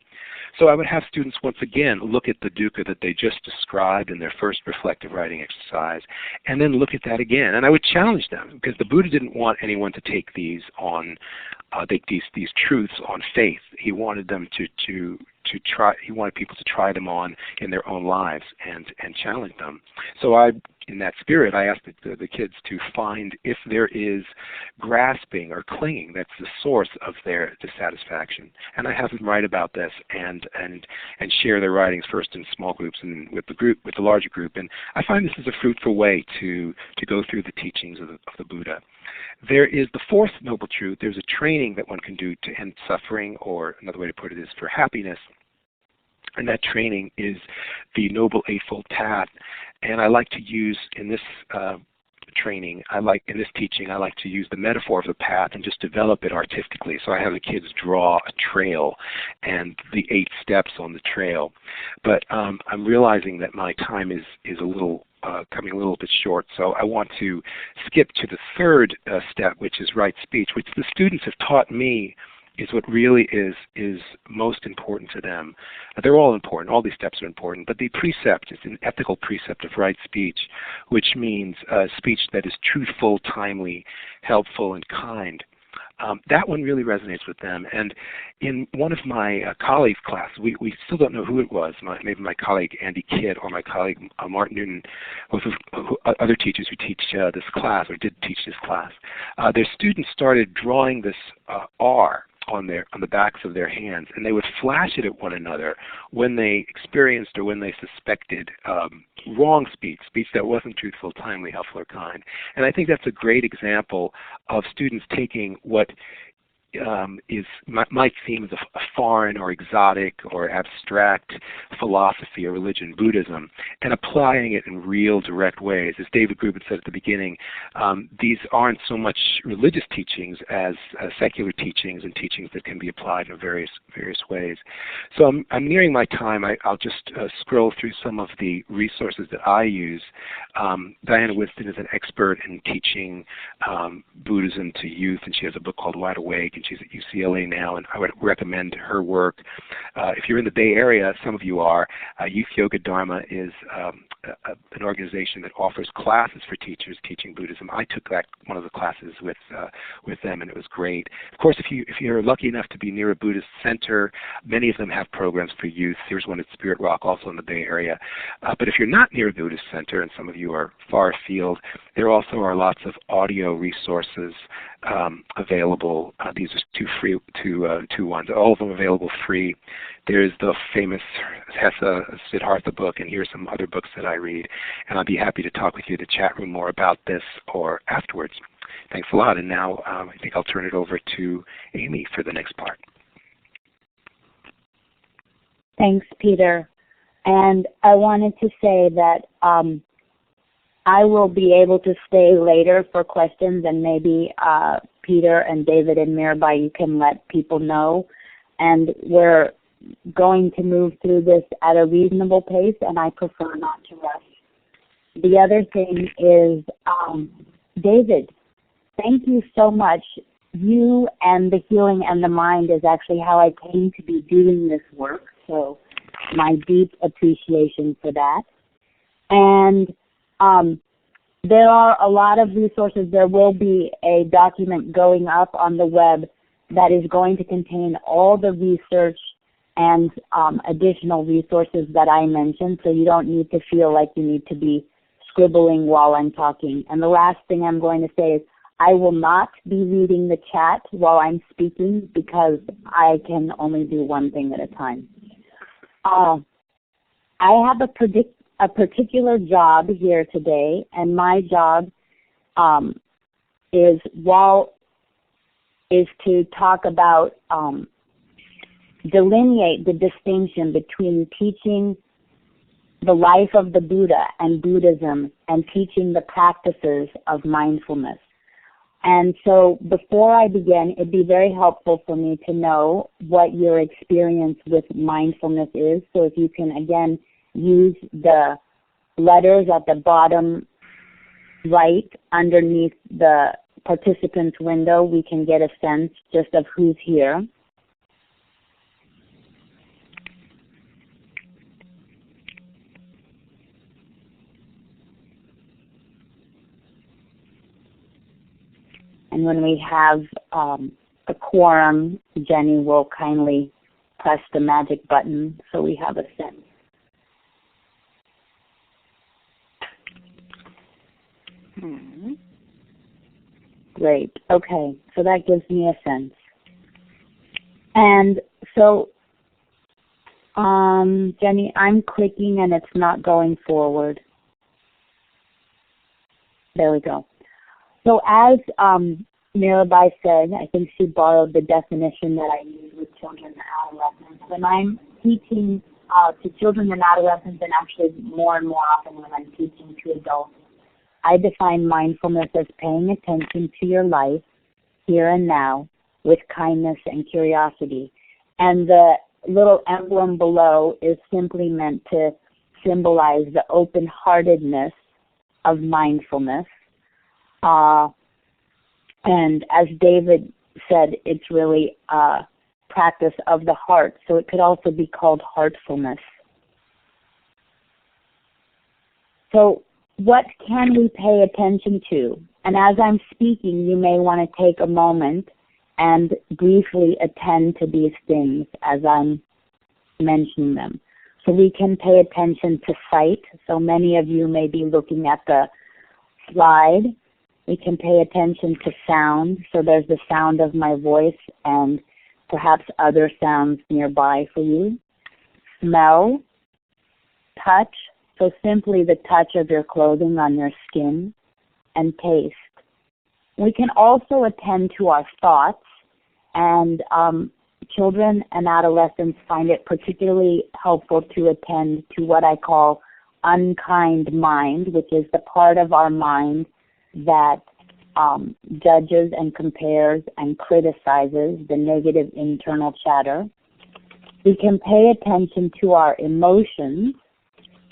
So I would have students once again look at the dukkha that they just described in their first reflective writing exercise, and then look at that again. And I would challenge them, because the Buddha didn't want anyone to take these on, these truths on faith. He wanted them to try. He wanted people to try them on in their own lives and challenge them. So in that spirit, I asked the kids to find if there is grasping or clinging that's the source of their dissatisfaction. And I have them write about this and share their writings first in small groups and with the larger group. And I find this is a fruitful way to go through the teachings of the Buddha. There is the fourth noble truth. There's a training that one can do to end suffering, or another way to put it is for happiness. And that training is the Noble Eightfold Path. And I like to use in this in this teaching, I like to use the metaphor of the path and just develop it artistically. So I have the kids draw a trail and the 8 steps on the trail. But I'm realizing that my time is a little coming a little bit short, so I want to skip to the third step, which is right speech, which the students have taught me is what really is most important to them. They're all important. All these steps are important. But the precept is an ethical precept of right speech, which means speech that is truthful, timely, helpful, and kind. That one really resonates with them. And in one of my colleagues' class, we still don't know who it was, maybe my colleague Andy Kidd or my colleague Martin Newton, both of other teachers who teach this class or did teach this class. Their students started drawing this R on the backs of their hands, and they would flash it at one another when they experienced or when they suspected wrong speech that wasn't truthful, timely, helpful, or kind. And I think that's a great example of students taking what might seem as a foreign or exotic or abstract philosophy or religion, Buddhism, and applying it in real direct ways. As David Grubin said at the beginning, these aren't so much religious teachings as secular teachings and teachings that can be applied in various ways. So I'm nearing my time. I'll just scroll through some of the resources that I use. Diana Winston is an expert in teaching Buddhism to youth, and she has a book called Wide Awake, and she's at UCLA now, and I would recommend her work. If you're in the Bay Area, some of you are, Youth Yoga Dharma is an organization that offers classes for teachers teaching Buddhism. I took one of the classes with with them, and it was great. Of course, if you're lucky enough to be near a Buddhist center, many of them have programs for youth. Here's one at Spirit Rock, also in the Bay Area. But if you're not near a Buddhist center, and some of you are far afield, there also are lots of audio resources available. These are two ones. All of them available free. There's the famous Hessa Siddhartha book, and here's some other books that I read. And I'll be happy to talk with you in the chat room more about this or afterwards. Thanks a lot. And now I think I'll turn it over to Amy for the next part. Thanks, Peter. And I wanted to say that I will be able to stay later for questions, and maybe Peter and David and Mirabai, you can let people know. And we're going to move through this at a reasonable pace, and I prefer not to rush. The other thing is, David, thank you so much. You and the healing and the mind is actually how I came to be doing this work, so my deep appreciation for that. And there are a lot of resources. There will be a document going up on the web that is going to contain all the research and additional resources that I mentioned, so you don't need to feel like you need to be scribbling while I'm talking. And the last thing I'm going to say is I will not be reading the chat while I'm speaking because I can only do one thing at a time. I have a particular job here today, and my job is to talk about delineate the distinction between teaching the life of the Buddha and Buddhism and teaching the practices of mindfulness. And so before I begin, it'd be very helpful for me to know what your experience with mindfulness is. So if you can, again, use the letters at the bottom right underneath the participants window, we can get a sense just of who's here. And when we have a quorum, Jenny will kindly press the magic button so we have a sense. Great. Okay. So that gives me a sense. And so, Jenny, I'm clicking and it's not going forward. There we go. So as Mirabai said, I think she borrowed the definition that I use with children and adolescents. When I'm teaching to children and adolescents, and actually more and more often when I'm teaching to adults, I define mindfulness as paying attention to your life here and now with kindness and curiosity. And the little emblem below is simply meant to symbolize the open-heartedness of mindfulness. And as David said, it's really a practice of the heart, so it could also be called heartfulness. So what can we pay attention to? And as I'm speaking, you may want to take a moment and briefly attend to these things as I'm mentioning them. So we can pay attention to sight. So many of you may be looking at the slide. We can pay attention to sound. So there's the sound of my voice and perhaps other sounds nearby for you. Smell, touch. So simply the touch of your clothing on your skin, and taste. We can also attend to our thoughts, and children and adolescents find it particularly helpful to attend to what I call unkind mind, which is the part of our mind that judges and compares and criticizes the negative internal chatter. We can pay attention to our emotions,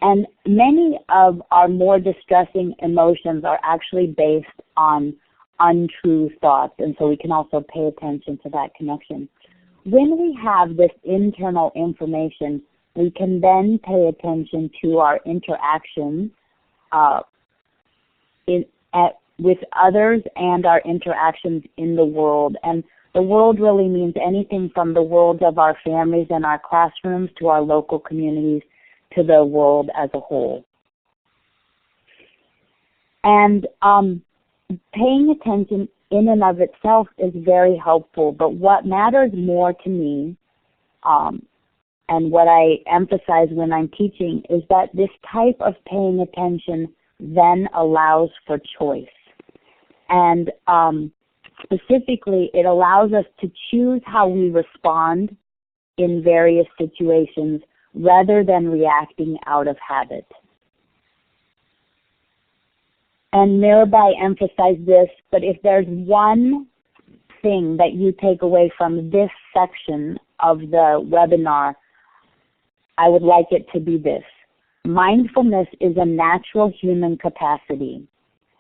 and many of our more distressing emotions are actually based on untrue thoughts, and so we can also pay attention to that connection. When we have this internal information, we can then pay attention to our interactions with others and our interactions in the world. And the world really means anything from the world of our families and our classrooms to our local communities to the world as a whole. And paying attention in and of itself is very helpful, but what matters more to me and what I emphasize when I'm teaching is that this type of paying attention then allows for choice. And specifically, it allows us to choose how we respond in various situations rather than reacting out of habit. And Mirabai emphasized this, but if there's one thing that you take away from this section of the webinar, I would like it to be this. Mindfulness is a natural human capacity,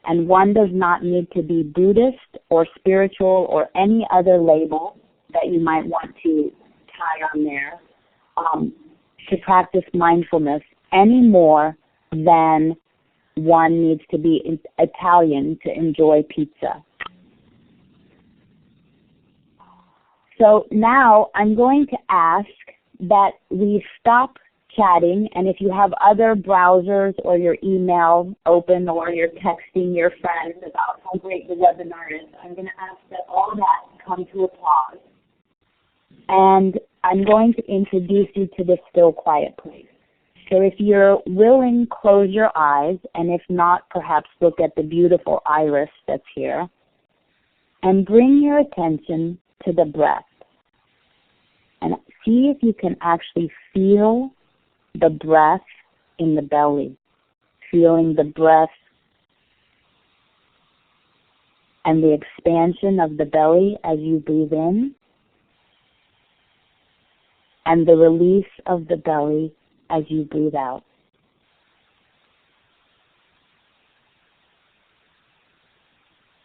and one does not need to be Buddhist or spiritual or any other label that you might want to tie on there to practice mindfulness any more than one needs to be Italian to enjoy pizza. So now I'm going to ask that we stop chatting, and if you have other browsers or your email open or you're texting your friends about how great the webinar is, I'm going to ask that all that come to a pause. And I'm going to introduce you to the still quiet place. So if you're willing, close your eyes, and if not, perhaps look at the beautiful iris that's here, and bring your attention to the breath. And see if you can actually feel the breath in the belly, feeling the breath and the expansion of the belly as you breathe in, and the release of the belly as you breathe out.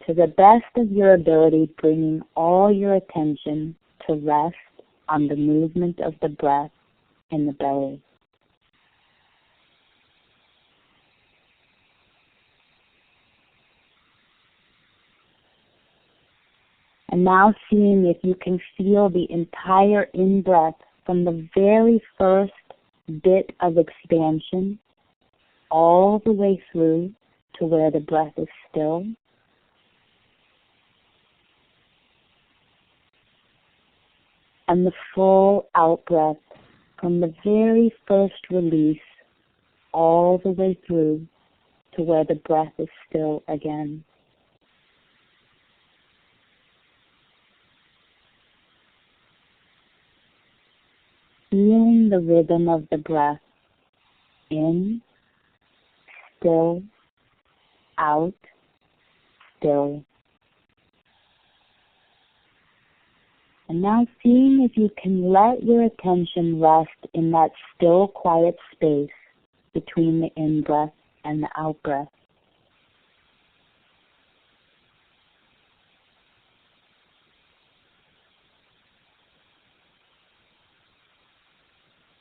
To the best of your ability, bringing all your attention to rest on the movement of the breath in the belly. And now seeing if you can feel the entire in-breath from the very first bit of expansion all the way through to where the breath is still. And the full out-breath from the very first release all the way through to where the breath is still again. Feeling the rhythm of the breath in, still, out, still. And now seeing if you can let your attention rest in that still, quiet space between the in-breath and the out-breath.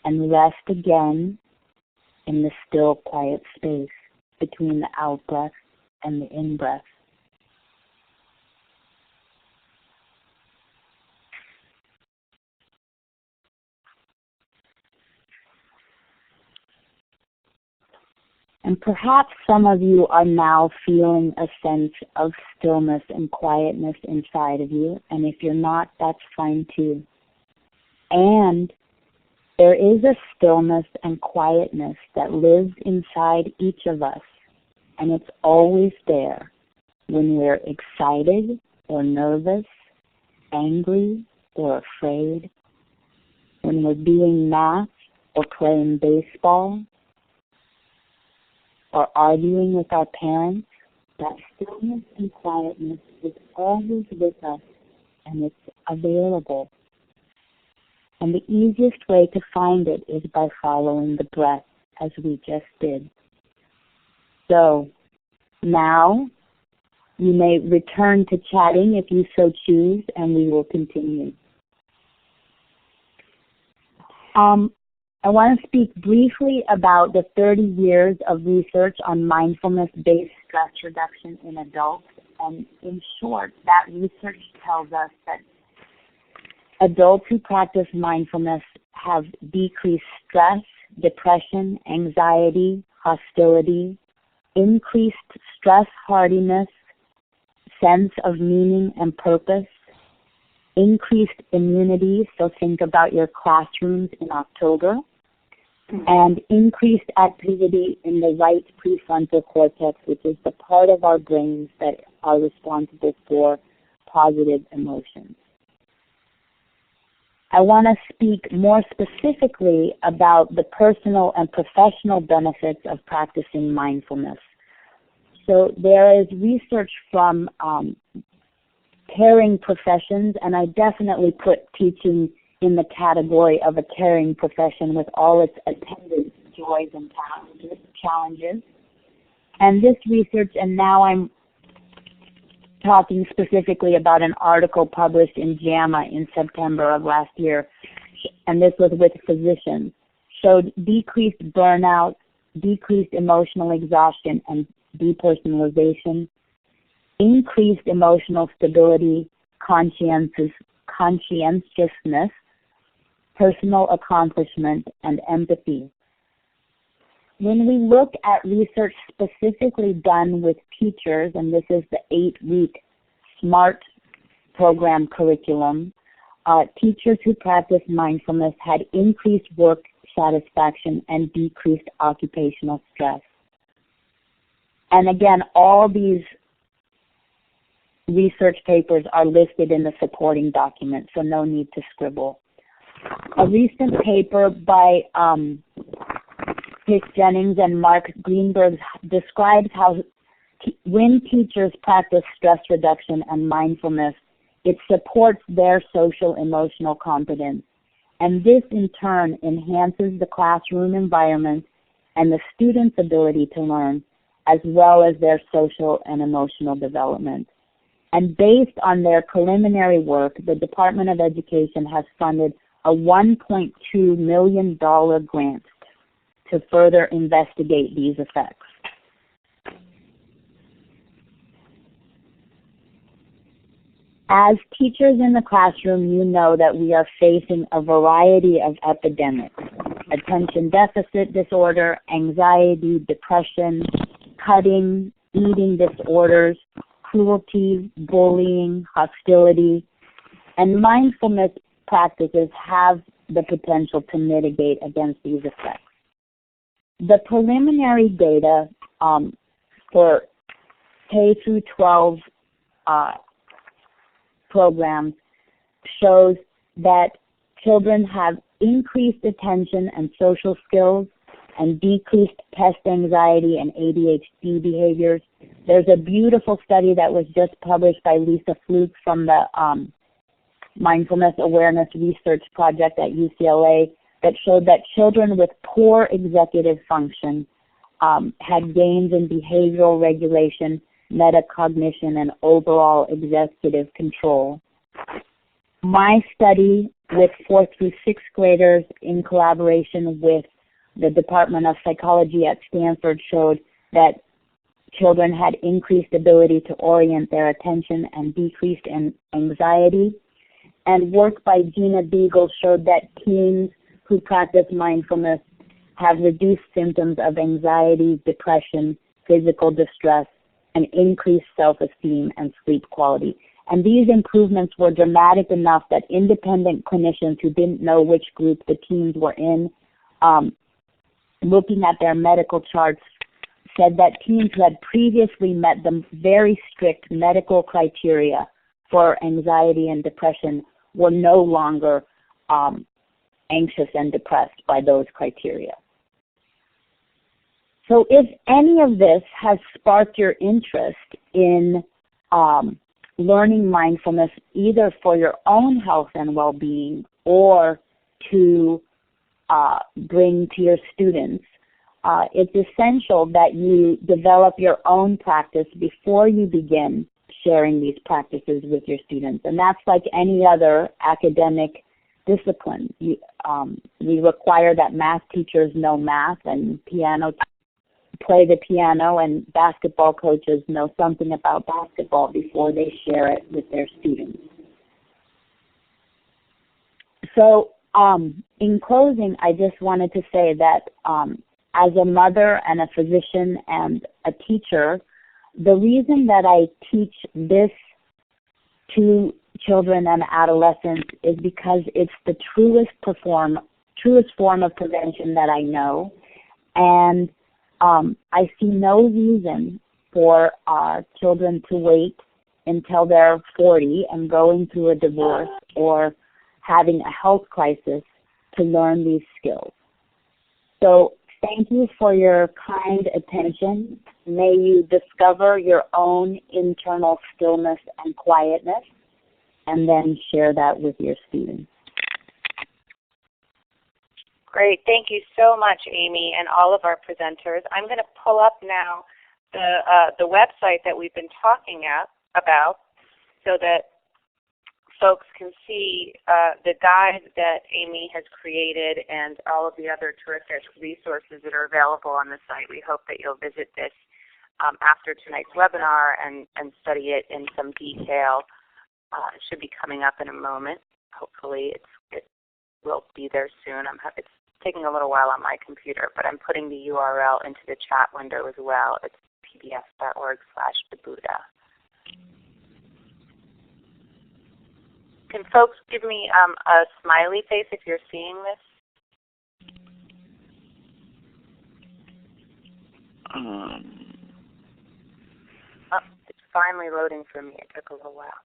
And rest again in the still, quiet space between the out-breath and the in-breath. And perhaps some of you are now feeling a sense of stillness and quietness inside of you. And if you're not, that's fine too. And there is a stillness and quietness that lives inside each of us. And it's always there when we're excited or nervous, angry or afraid, when we're doing math or playing baseball, or arguing with our parents. That stillness and quietness is always with us, and it's available. And the easiest way to find it is by following the breath, as we just did. So now you may return to chatting if you so choose, and we will continue. I want to speak briefly about the 30 years of research on mindfulness-based stress reduction in adults. And in short, that research tells us that adults who practice mindfulness have decreased stress, depression, anxiety, hostility, increased stress hardiness, sense of meaning and purpose, increased immunity, so think about your classrooms in October, and increased activity in the right prefrontal cortex, which is the part of our brains that are responsible for positive emotions. I want to speak more specifically about the personal and professional benefits of practicing mindfulness. So there is research from caring professions, and I definitely put teaching in the category of a caring profession with all its attendant joys and challenges. And this research, and now I'm talking specifically about an article published in JAMA in September of last year, and this was with physicians, showed decreased burnout, decreased emotional exhaustion and depersonalization, increased emotional stability, conscientiousness, personal accomplishment, and empathy. When we look at research specifically done with teachers, and this is the 8-week SMART program curriculum, teachers who practiced mindfulness had increased work satisfaction and decreased occupational stress. And again, all these research papers are listed in the supporting document, so no need to scribble. A recent paper by Chris Jennings and Mark Greenberg describes how when teachers practice stress reduction and mindfulness, it supports their social emotional competence. And this in turn enhances the classroom environment and the students' ability to learn, as well as their social and emotional development. And based on their preliminary work, the Department of Education has funded a $1.2 million grant to further investigate these effects. As teachers in the classroom, you know that we are facing a variety of epidemics: attention deficit disorder, anxiety, depression, cutting, eating disorders, cruelty, bullying, hostility, and mindfulness practices have the potential to mitigate against these effects. The preliminary data for K through 12 programs shows that children have increased attention and social skills and decreased test anxiety and ADHD behaviors. There's a beautiful study that was just published by Lisa Fluke from the Mindfulness Awareness Research Project at UCLA that showed that children with poor executive function had gains in behavioral regulation, metacognition, and overall executive control. My study with 4th through 6th graders in collaboration with the Department of Psychology at Stanford showed that children had increased ability to orient their attention and decreased in anxiety. And work by Gina Beagle showed that teens who practice mindfulness have reduced symptoms of anxiety, depression, physical distress, and increased self-esteem and sleep quality. And these improvements were dramatic enough that independent clinicians who didn't know which group the teens were in, looking at their medical charts, said that teens who had previously met the very strict medical criteria for anxiety and depression were no longer anxious and depressed by those criteria. So if any of this has sparked your interest in learning mindfulness, either for your own health and well-being or to bring to your students, it's essential that you develop your own practice before you begin sharing these practices with your students. And that's like any other academic discipline. We require that math teachers know math and play the piano, and basketball coaches know something about basketball before they share it with their students. So in closing, I just wanted to say that as a mother and a physician and a teacher, the reason that I teach this to children and adolescents is because it's the truest form of prevention that I know. And I see no reason for children to wait until they're 40 and going through a divorce or having a health crisis to learn these skills. So thank you for your kind attention. May you discover your own internal stillness and quietness, and then share that with your students. Great. Thank you so much, Amy, and all of our presenters. I'm going to pull up now the website that we've been talking about so that folks can see the guide that Amy has created and all of the other terrific resources that are available on the site. We hope that you'll visit this after tonight's webinar and study it in some detail. It should be coming up in a moment. Hopefully it will be there soon. It's taking a little while on my computer, but I'm putting the URL into the chat window as well. It's pbs.org/thebuddha. Can folks give me a smiley face if you're seeing this? Oh, it's finally loading for me. It took a little while.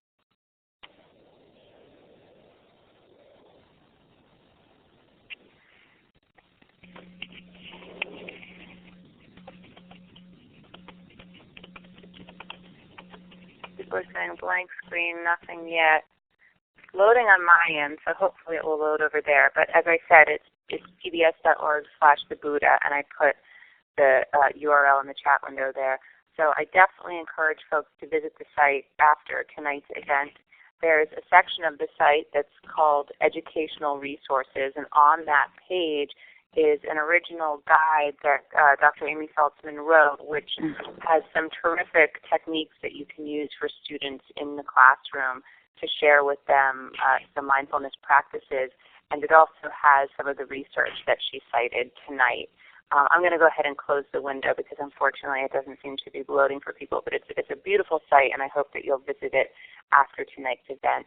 People are saying blank screen, nothing yet. Loading on my end, so hopefully it will load over there. But as I said, it's pbs.org/thebuddha, and I put the URL in the chat window there. So I definitely encourage folks to visit the site after tonight's event. There's a section of the site that's called Educational Resources, and on that page is an original guide that Dr. Amy Saltzman wrote, which has some terrific techniques that you can use for students in the classroom to share with them some mindfulness practices, and it also has some of the research that she cited tonight. I'm going to go ahead and close the window because unfortunately it doesn't seem to be loading for people, but it's a beautiful site, and I hope that you'll visit it after tonight's event.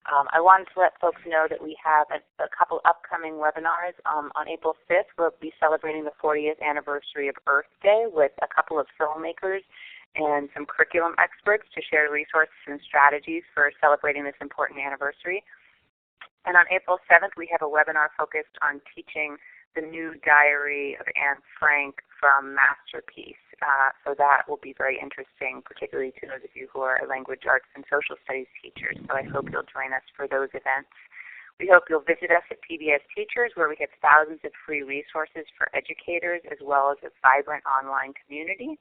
I wanted to let folks know that we have a couple upcoming webinars. On April 5th, we'll be celebrating the 40th anniversary of Earth Day with a couple of filmmakers and some curriculum experts to share resources and strategies for celebrating this important anniversary. And on April 7th, we have a webinar focused on teaching the new diary of Anne Frank from Masterpiece. So that will be very interesting, particularly to those of you who are language arts and social studies teachers. So I hope you'll join us for those events. We hope you'll visit us at PBS Teachers, where we have thousands of free resources for educators as well as a vibrant online community.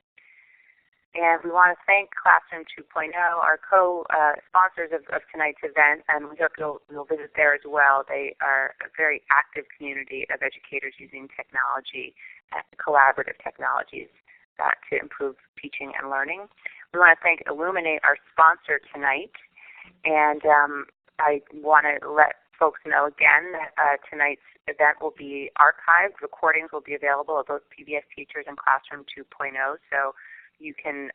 And we want to thank Classroom 2.0, our co-sponsors of tonight's event, and we hope you'll visit there as well. They are a very active community of educators using technology, collaborative technologies to improve teaching and learning. We want to thank Illuminate, our sponsor tonight, and I want to let folks know again that tonight's event will be archived. Recordings will be available at both PBS Teachers and Classroom 2.0, so you can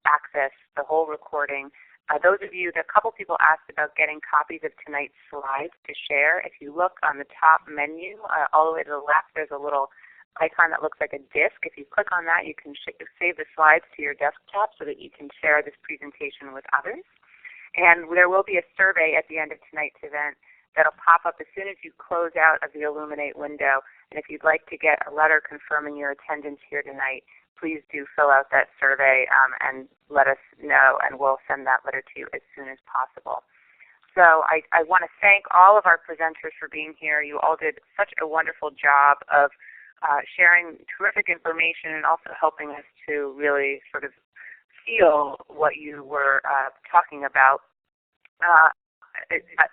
access the whole recording. A couple people asked about getting copies of tonight's slides to share. If you look on the top menu, all the way to the left, there's a little icon that looks like a disk. If you click on that, you can save the slides to your desktop so that you can share this presentation with others. And there will be a survey at the end of tonight's event that'll pop up as soon as you close out of the Illuminate window. And if you'd like to get a letter confirming your attendance here tonight, please do fill out that survey and let us know, and we'll send that letter to you as soon as possible. So I want to thank all of our presenters for being here. You all did such a wonderful job of sharing terrific information and also helping us to really sort of feel what you were talking about.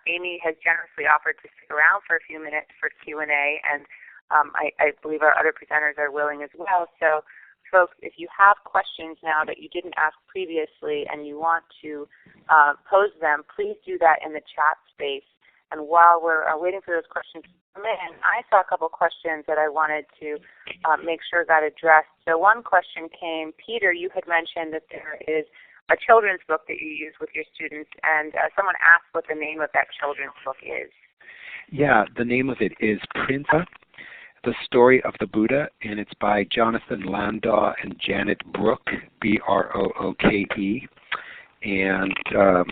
Amy has generously offered to stick around for a few minutes for Q&A, and I believe our other presenters are willing as well. So, folks, if you have questions now that you didn't ask previously and you want to pose them, please do that in the chat space. And while we're waiting for those questions to come in, I saw a couple questions that I wanted to make sure got addressed. So one question came, Peter, you had mentioned that there is a children's book that you use with your students, and someone asked what the name of that children's book is. Yeah, the name of it is Printa, The Story of the Buddha, and it's by Jonathan Landau and Janet Brooke, B-R-O-O-K-E. And I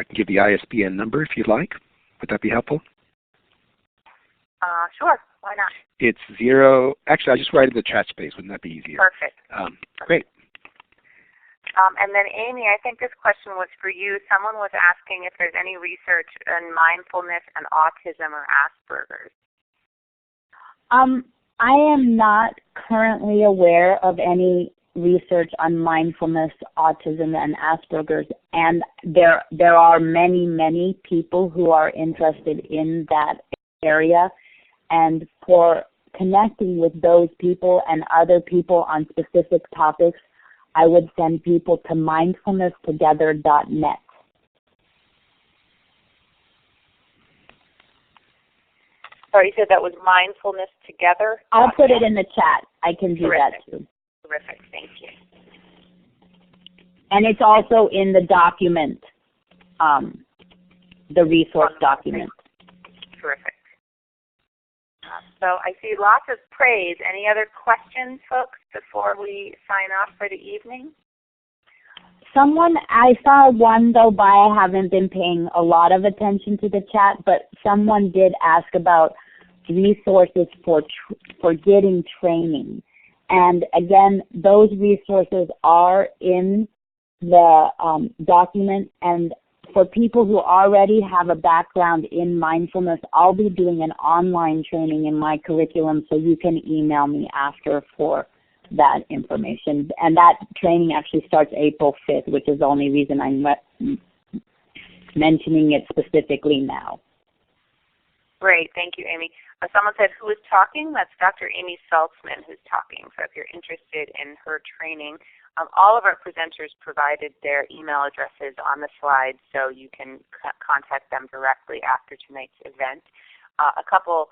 can give the ISBN number if you'd like. Would that be helpful? Sure, why not? It's 0, actually I'll just write it in the chat space. Wouldn't that be easier? Perfect. Great. And then Amy, I think this question was for you. Someone was asking if there's any research in mindfulness and autism or Asperger's. I am not currently aware of any research on mindfulness, autism, and Asperger's, and there are many, many people who are interested in that area, and for connecting with those people and other people on specific topics, I would send people to mindfulnesstogether.net. Sorry, you said that was Mindfulness Together? I'll put it in the chat. I can do Terrific. that too. Terrific, thank you. And it's also in the document, the resource document. Terrific. So I see lots of praise. Any other questions, folks, before we sign off for the evening? I saw one go by. I haven't been paying a lot of attention to the chat, but someone did ask about resources for getting training. And again, those resources are in the document, and for people who already have a background in mindfulness, I'll be doing an online training in my curriculum, so you can email me after for that information. And that training actually starts April 5th, which is the only reason I'm mentioning it specifically now. Great, thank you, Amy. Someone said, who is talking? That's Dr. Amy Saltzman who's talking. So if you're interested in her training, all of our presenters provided their email addresses on the slides, so you can contact them directly after tonight's event. A couple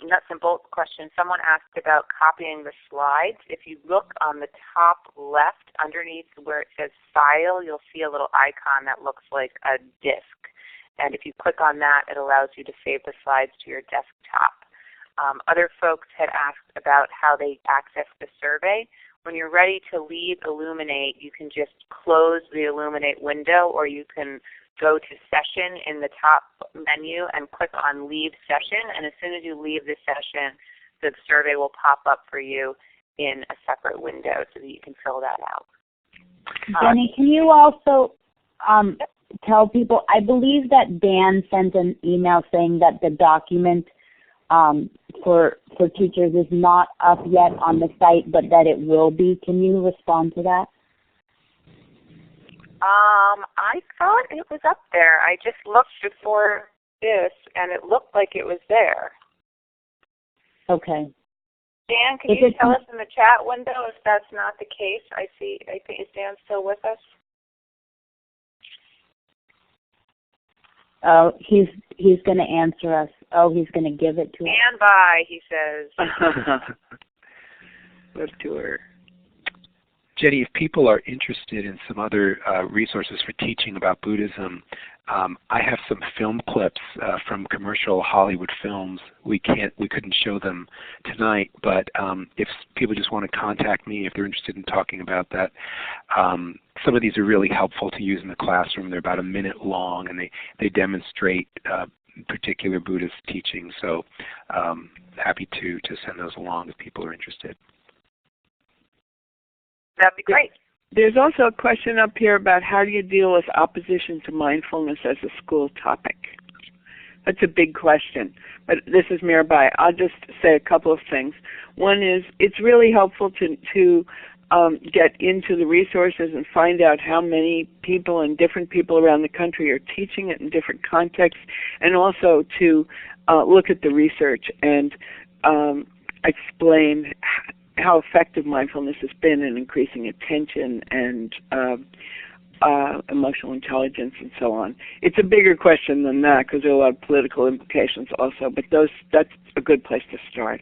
nuts and bolts questions. Someone asked about copying the slides. If you look on the top left underneath where it says File, you'll see a little icon that looks like a disk. And if you click on that, it allows you to save the slides to your desktop. Other folks had asked about how they access the survey. When you're ready to leave Illuminate, you can just close the Illuminate window, or you can go to Session in the top menu and click on Leave Session. And as soon as you leave the session, the survey will pop up for you in a separate window so that you can fill that out. Jenny, can you also tell people, I believe that Dan sent an email saying that the document for teachers is not up yet on the site, but that it will be. Can you respond to that? I thought it was up there. I just looked before this, and it looked like it was there. Okay. Dan, can you tell us in the chat window if that's not the case? I think, is Dan still with us? Oh, he's going to answer us. Oh, he's going to give it to us. Stand by, he says. Let's do her. Jenny, if people are interested in some other resources for teaching about Buddhism, I have some film clips from commercial Hollywood films. We couldn't show them tonight, but if people just want to contact me, if they're interested in talking about that, some of these are really helpful to use in the classroom. They're about a minute long, and they demonstrate particular Buddhist teachings. So happy to send those along if people are interested. That'd be great. There's also a question up here about how do you deal with opposition to mindfulness as a school topic. That's a big question, but this is Mirabai. I'll just say a couple of things. One is it's really helpful to get into the resources and find out how many people and different people around the country are teaching it in different contexts, and also to look at the research and explain how effective mindfulness has been in increasing attention and emotional intelligence and so on. It's a bigger question than that because there are a lot of political implications also, but that's a good place to start.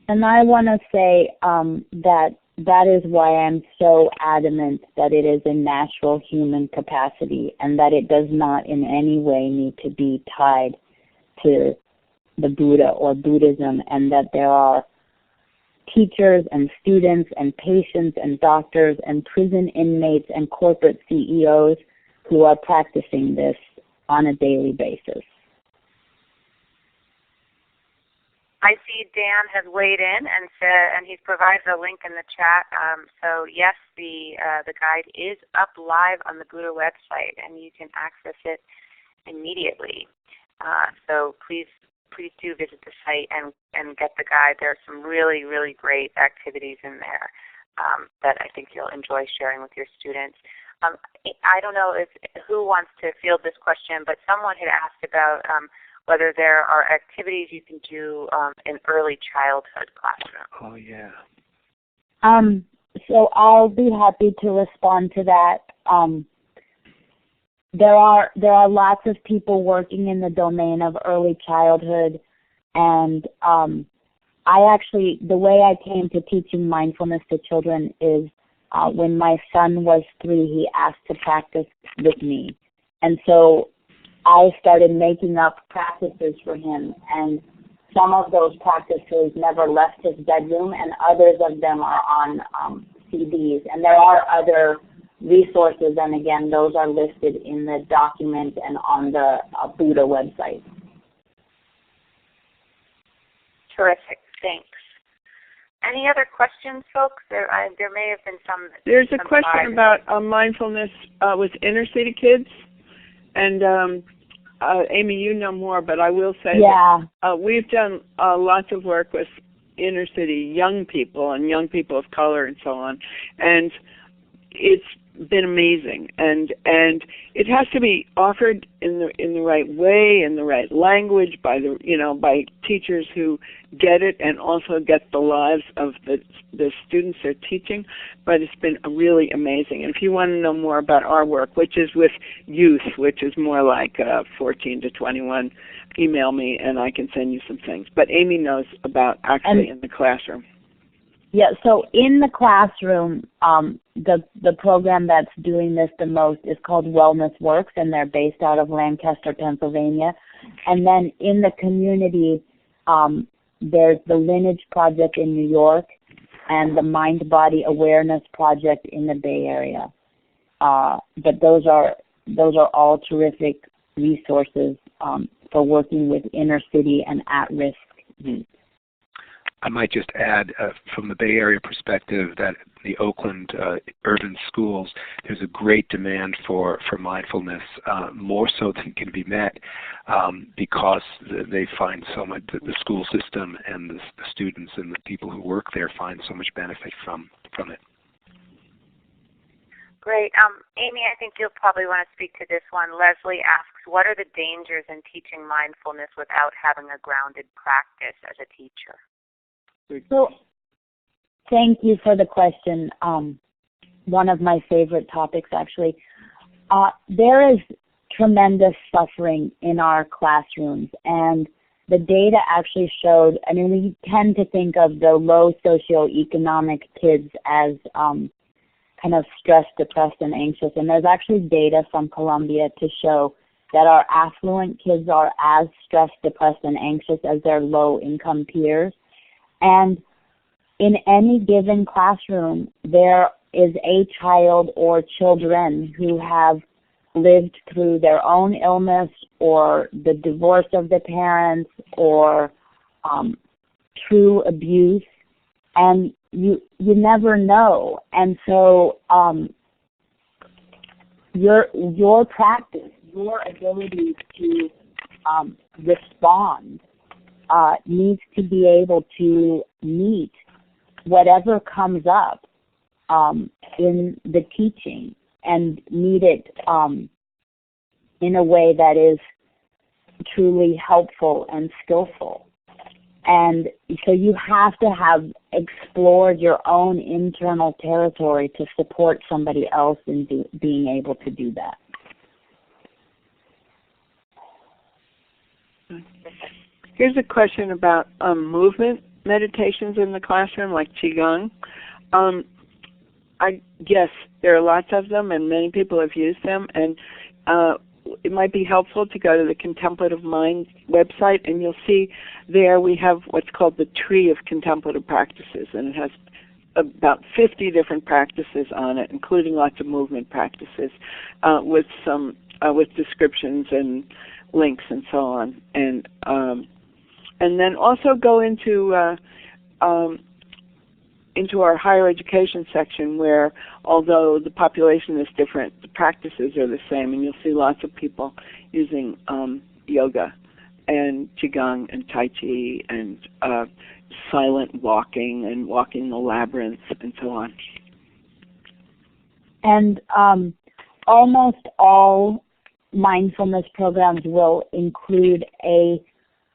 And I want to say that is why I'm so adamant that it is a natural human capacity and that it does not in any way need to be tied to the Buddha or Buddhism, and that there are teachers and students and patients and doctors and prison inmates and corporate CEOs who are practicing this on a daily basis. I see Dan has weighed in and he's provided a link in the chat. So yes, the guide is up live on the Buddha website, and you can access it immediately. So please do visit the site and get the guide. There are some really, really great activities in there that I think you'll enjoy sharing with your students. I don't know who wants to field this question, but someone had asked about whether there are activities you can do in early childhood classroom. Oh, yeah. So I'll be happy to respond to that. There are lots of people working in the domain of early childhood, and the way I came to teaching mindfulness to children is when my son was 3, he asked to practice with me. And so I started making up practices for him, and some of those practices never left his bedroom, and others of them are on CDs. And there are other resources, and again, those are listed in the document and on the Buddha website. Terrific, thanks. Any other questions, folks? There may have been some. There's a question about mindfulness with inner city kids, and Amy, you know more, but I will say that we've done lots of work with inner city young people and young people of color and so on, and it's been amazing, and it has to be offered in the right way, in the right language, by teachers who get it and also get the lives of the students they're teaching. But it's been really amazing. And if you want to know more about our work, which is with youth, which is more like 14 to 21, email me and I can send you some things. But Amy knows about actually in the classroom. Yeah, so in the classroom, the program that's doing this the most is called Wellness Works, and they're based out of Lancaster, Pennsylvania. And then in the community, there's the Lineage Project in New York and the Mind Body Awareness Project in the Bay Area. But those are all terrific resources for working with inner city and at-risk youth. I might just add, from the Bay Area perspective, that the Oakland urban schools, there's a great demand for mindfulness, more so than can be met, because they find so much, the school system and the students and the people who work there find so much benefit from it. Great. Amy, I think you'll probably want to speak to this one. Leslie asks, what are the dangers in teaching mindfulness without having a grounded practice as a teacher? So, thank you for the question. One of my favorite topics, actually. There is tremendous suffering in our classrooms, and the data actually showed, we tend to think of the low socioeconomic kids as kind of stressed, depressed, and anxious, and there's actually data from Columbia to show that our affluent kids are as stressed, depressed, and anxious as their low-income peers. And in any given classroom, there is a child or children who have lived through their own illness or the divorce of the parents or true abuse, and you never know. And so your practice, your ability to respond needs to be able to meet whatever comes up in the teaching and need it in a way that is truly helpful and skillful. And so you have to have explored your own internal territory to support somebody else in being able to do that. Here's a question about movement meditations in the classroom, like Qigong. I guess there are lots of them, and many people have used them, and it might be helpful to go to the Contemplative Mind website, and you'll see there we have what's called the Tree of Contemplative Practices, and it has about 50 different practices on it, including lots of movement practices, with descriptions and links and so on, and then also go into our higher education section, where although the population is different, the practices are the same, and you'll see lots of people using yoga and Qigong and Tai Chi and silent walking and walking the labyrinth and so on. And almost all mindfulness programs will include a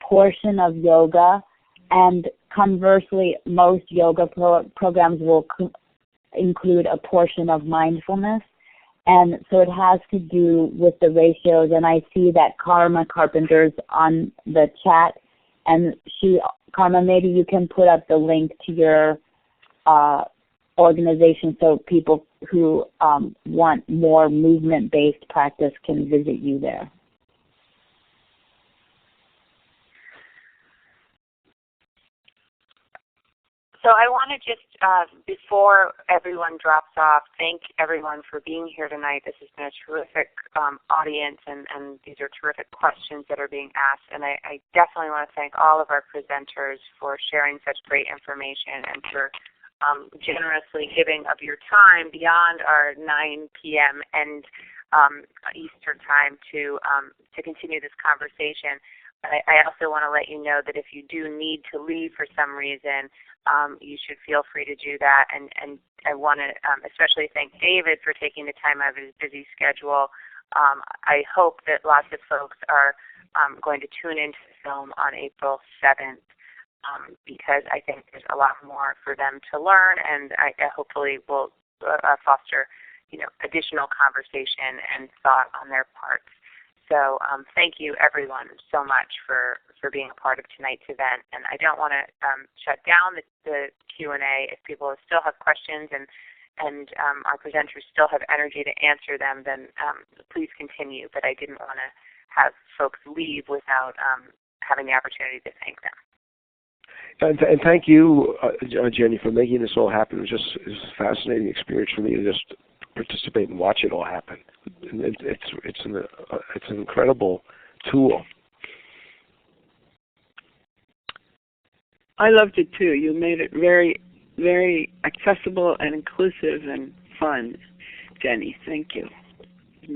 portion of yoga, and conversely, most yoga programs will include a portion of mindfulness. And so it has to do with the ratios. And I see that Karma Carpenter's on the chat. And Karma, maybe you can put up the link to your organization so people who want more movement-based practice can visit you there. So I want to just, before everyone drops off, thank everyone for being here tonight. This has been a terrific audience, and these are terrific questions that are being asked. And I definitely want to thank all of our presenters for sharing such great information and for generously giving of your time beyond our 9 p.m. and Eastern time to continue this conversation. But I also want to let you know that if you do need to leave for some reason, you should feel free to do that. And I want to especially thank David for taking the time out of his busy schedule. I hope that lots of folks are going to tune into the film on April 7th because I think there's a lot more for them to learn, and I hopefully will foster, additional conversation and thought on their parts. So thank you, everyone, so much for being a part of tonight's event. And I don't want to shut down the Q&A. If people still have questions and our presenters still have energy to answer them, then please continue. But I didn't want to have folks leave without having the opportunity to thank them. And thank you, Jenny, for making this all happen. It was a fascinating experience for me to just participate and watch it all happen. It's an incredible tool. I loved it too. You made it very, very accessible and inclusive and fun, Jenny. Thank you.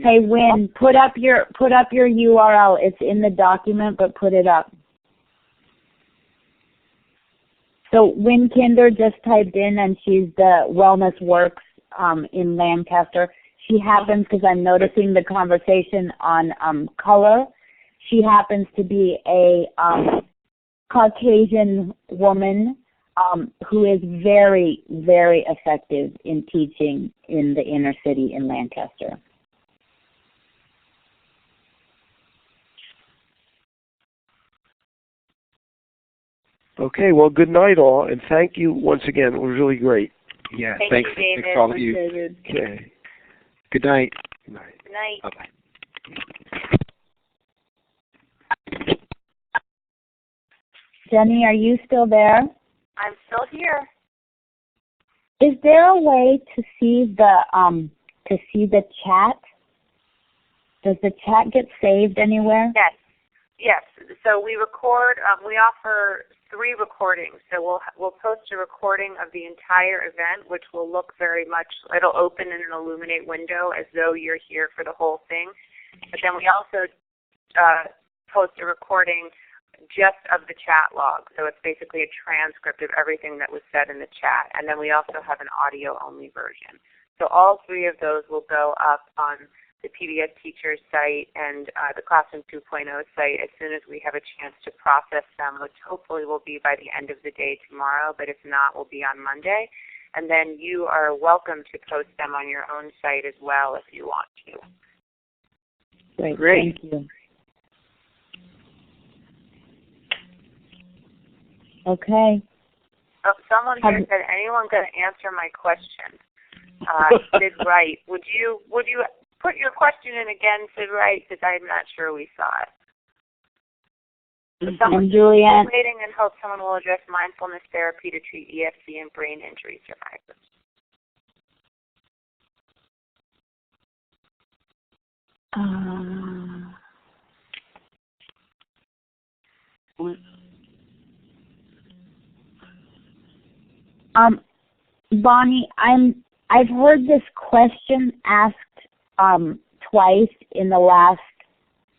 Hey, Wynn, put up your URL. It's in the document, but put it up. So Wynn Kinder just typed in, and she's the Wellness Works in Lancaster. She happens, because I'm noticing the conversation on color, she happens to be a Caucasian woman who is very, very effective in teaching in the inner city in Lancaster. Okay, well, good night, all, and thank you once again. It was really great. Yeah, thanks to all of you. David. Okay. Good night. Good night. Good night. Bye-bye. Jenny, are you still there? I'm still here. Is there a way to see the chat? Does the chat get saved anywhere? Yes. So we record. We offer 3 recordings. So we'll post a recording of the entire event, which will look very much. It'll open in an Illuminate window as though you're here for the whole thing. But then we also post a recording just of the chat log. So it's basically a transcript of everything that was said in the chat. And then we also have an audio-only version. So all three of those will go up on the PBS Teachers site and the Classroom 2.0 site as soon as we have a chance to process them, which hopefully will be by the end of the day tomorrow, but if not, will be on Monday. And then you are welcome to post them on your own site as well if you want to. Great. Thank you. Okay. Oh, someone here said, anyone going to answer my question? Sid Wright, would you put your question in again, Sid Wright, because I'm not sure we saw it. So someone Julianne, waiting and hope someone will address mindfulness therapy to treat EFC and brain injury survivors. Bonnie, I've heard this question asked twice in the last,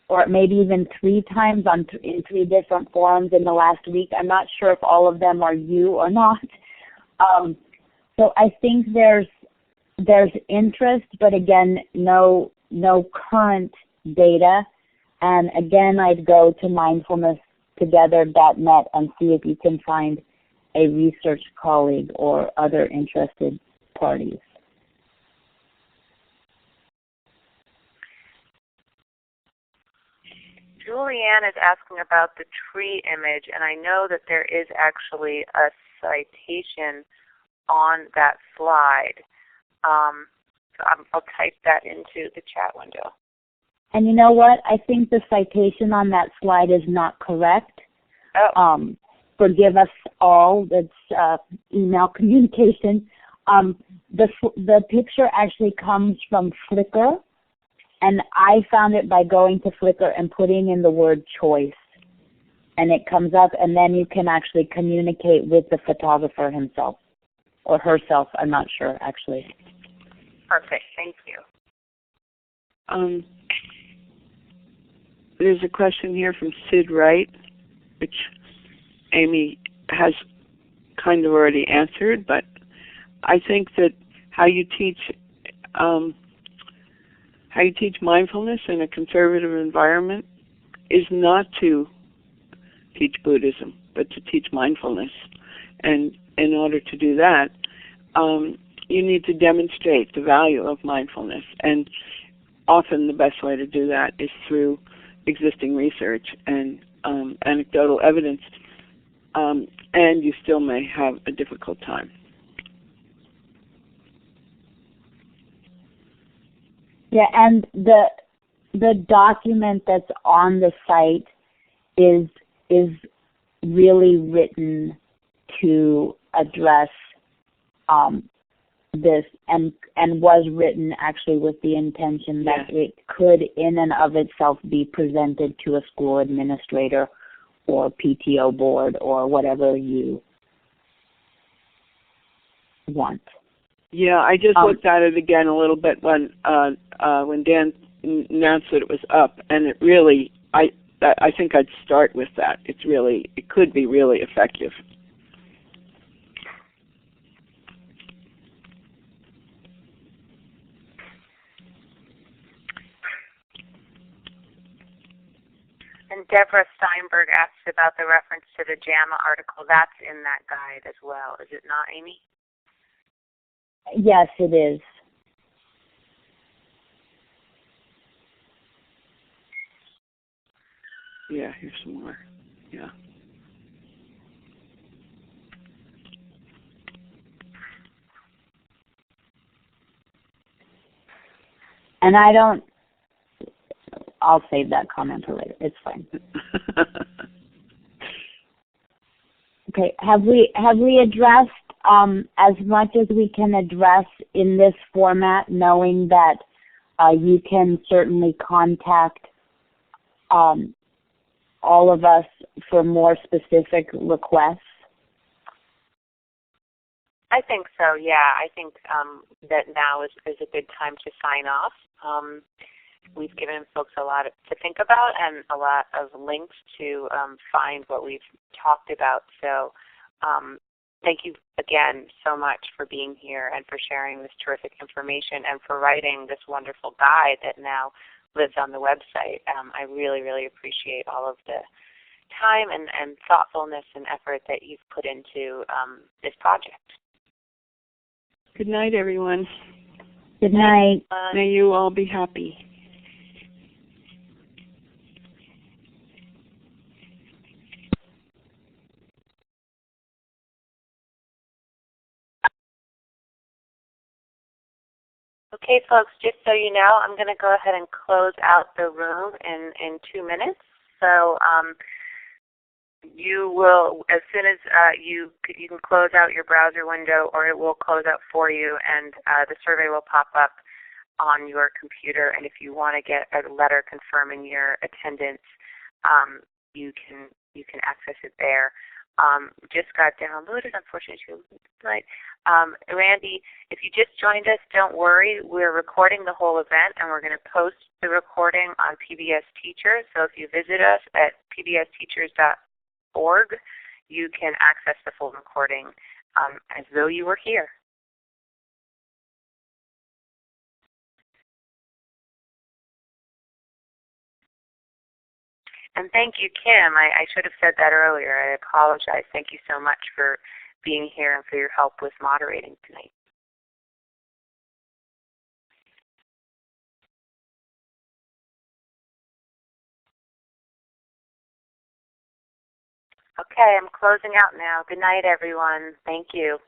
or maybe even 3 times in 3 different forums in the last week. I'm not sure if all of them are you or not. So I think there's interest, but again, no current data. And again, I'd go to mindfulnesstogether.net and see if you can find a research colleague or other interested parties. Julianne is asking about the tree image, and I know that there is actually a citation on that slide. So I'll type that into the chat window. And you know what? I think the citation on that slide is not correct. Oh. Forgive us all. That's email communication. The picture actually comes from Flickr, and I found it by going to Flickr and putting in the word choice. And it comes up, and then you can actually communicate with the photographer himself, or herself, I'm not sure, actually. Perfect, thank you. There's a question here from Sid Wright, which Amy has kind of already answered, but I think that how you teach mindfulness in a conservative environment is not to teach Buddhism, but to teach mindfulness. And in order to do that, you need to demonstrate the value of mindfulness. And often the best way to do that is through existing research and anecdotal evidence. And you still may have a difficult time. Yeah, and the document that's on the site is really written to address this, and was written actually with the intention that it could in and of itself be presented to a school administrator or PTO board or whatever you want. Yeah, I just looked at it again a little bit when Dan announced that it was up, and it really, I think I'd start with that. It could be really effective. And Deborah Steinberg asked about the reference to the JAMA article. That's in that guide as well, is it not, Amy? Yes, it is. Yeah, here's some more. Yeah. And I'll save that comment for later. It's fine. Okay, have we addressed as much as we can address in this format, knowing that you can certainly contact all of us for more specific requests? I think so, yeah. I think that now is a good time to sign off. we've given folks a lot to think about and a lot of links to find what we've talked about. So thank you again so much for being here and for sharing this terrific information and for writing this wonderful guide that now lives on the website. I really, really appreciate all of the time and thoughtfulness and effort that you've put into this project. Good night, everyone. Good night. May you all be happy. Okay, folks, just so you know, I'm going to go ahead and close out the room in 2 minutes. So you will, as soon as you can close out your browser window, or it will close out for you, and the survey will pop up on your computer. And if you want to get a letter confirming your attendance, you can access it there. Just got downloaded, unfortunately, tonight. Randy, if you just joined us, don't worry. We're recording the whole event, and we're going to post the recording on PBS Teachers. So if you visit us at pbsteachers.org, you can access the full recording as though you were here. And thank you, Kim. I should have said that earlier. I apologize. Thank you so much for being here and for your help with moderating tonight. Okay, I'm closing out now. Good night, everyone. Thank you.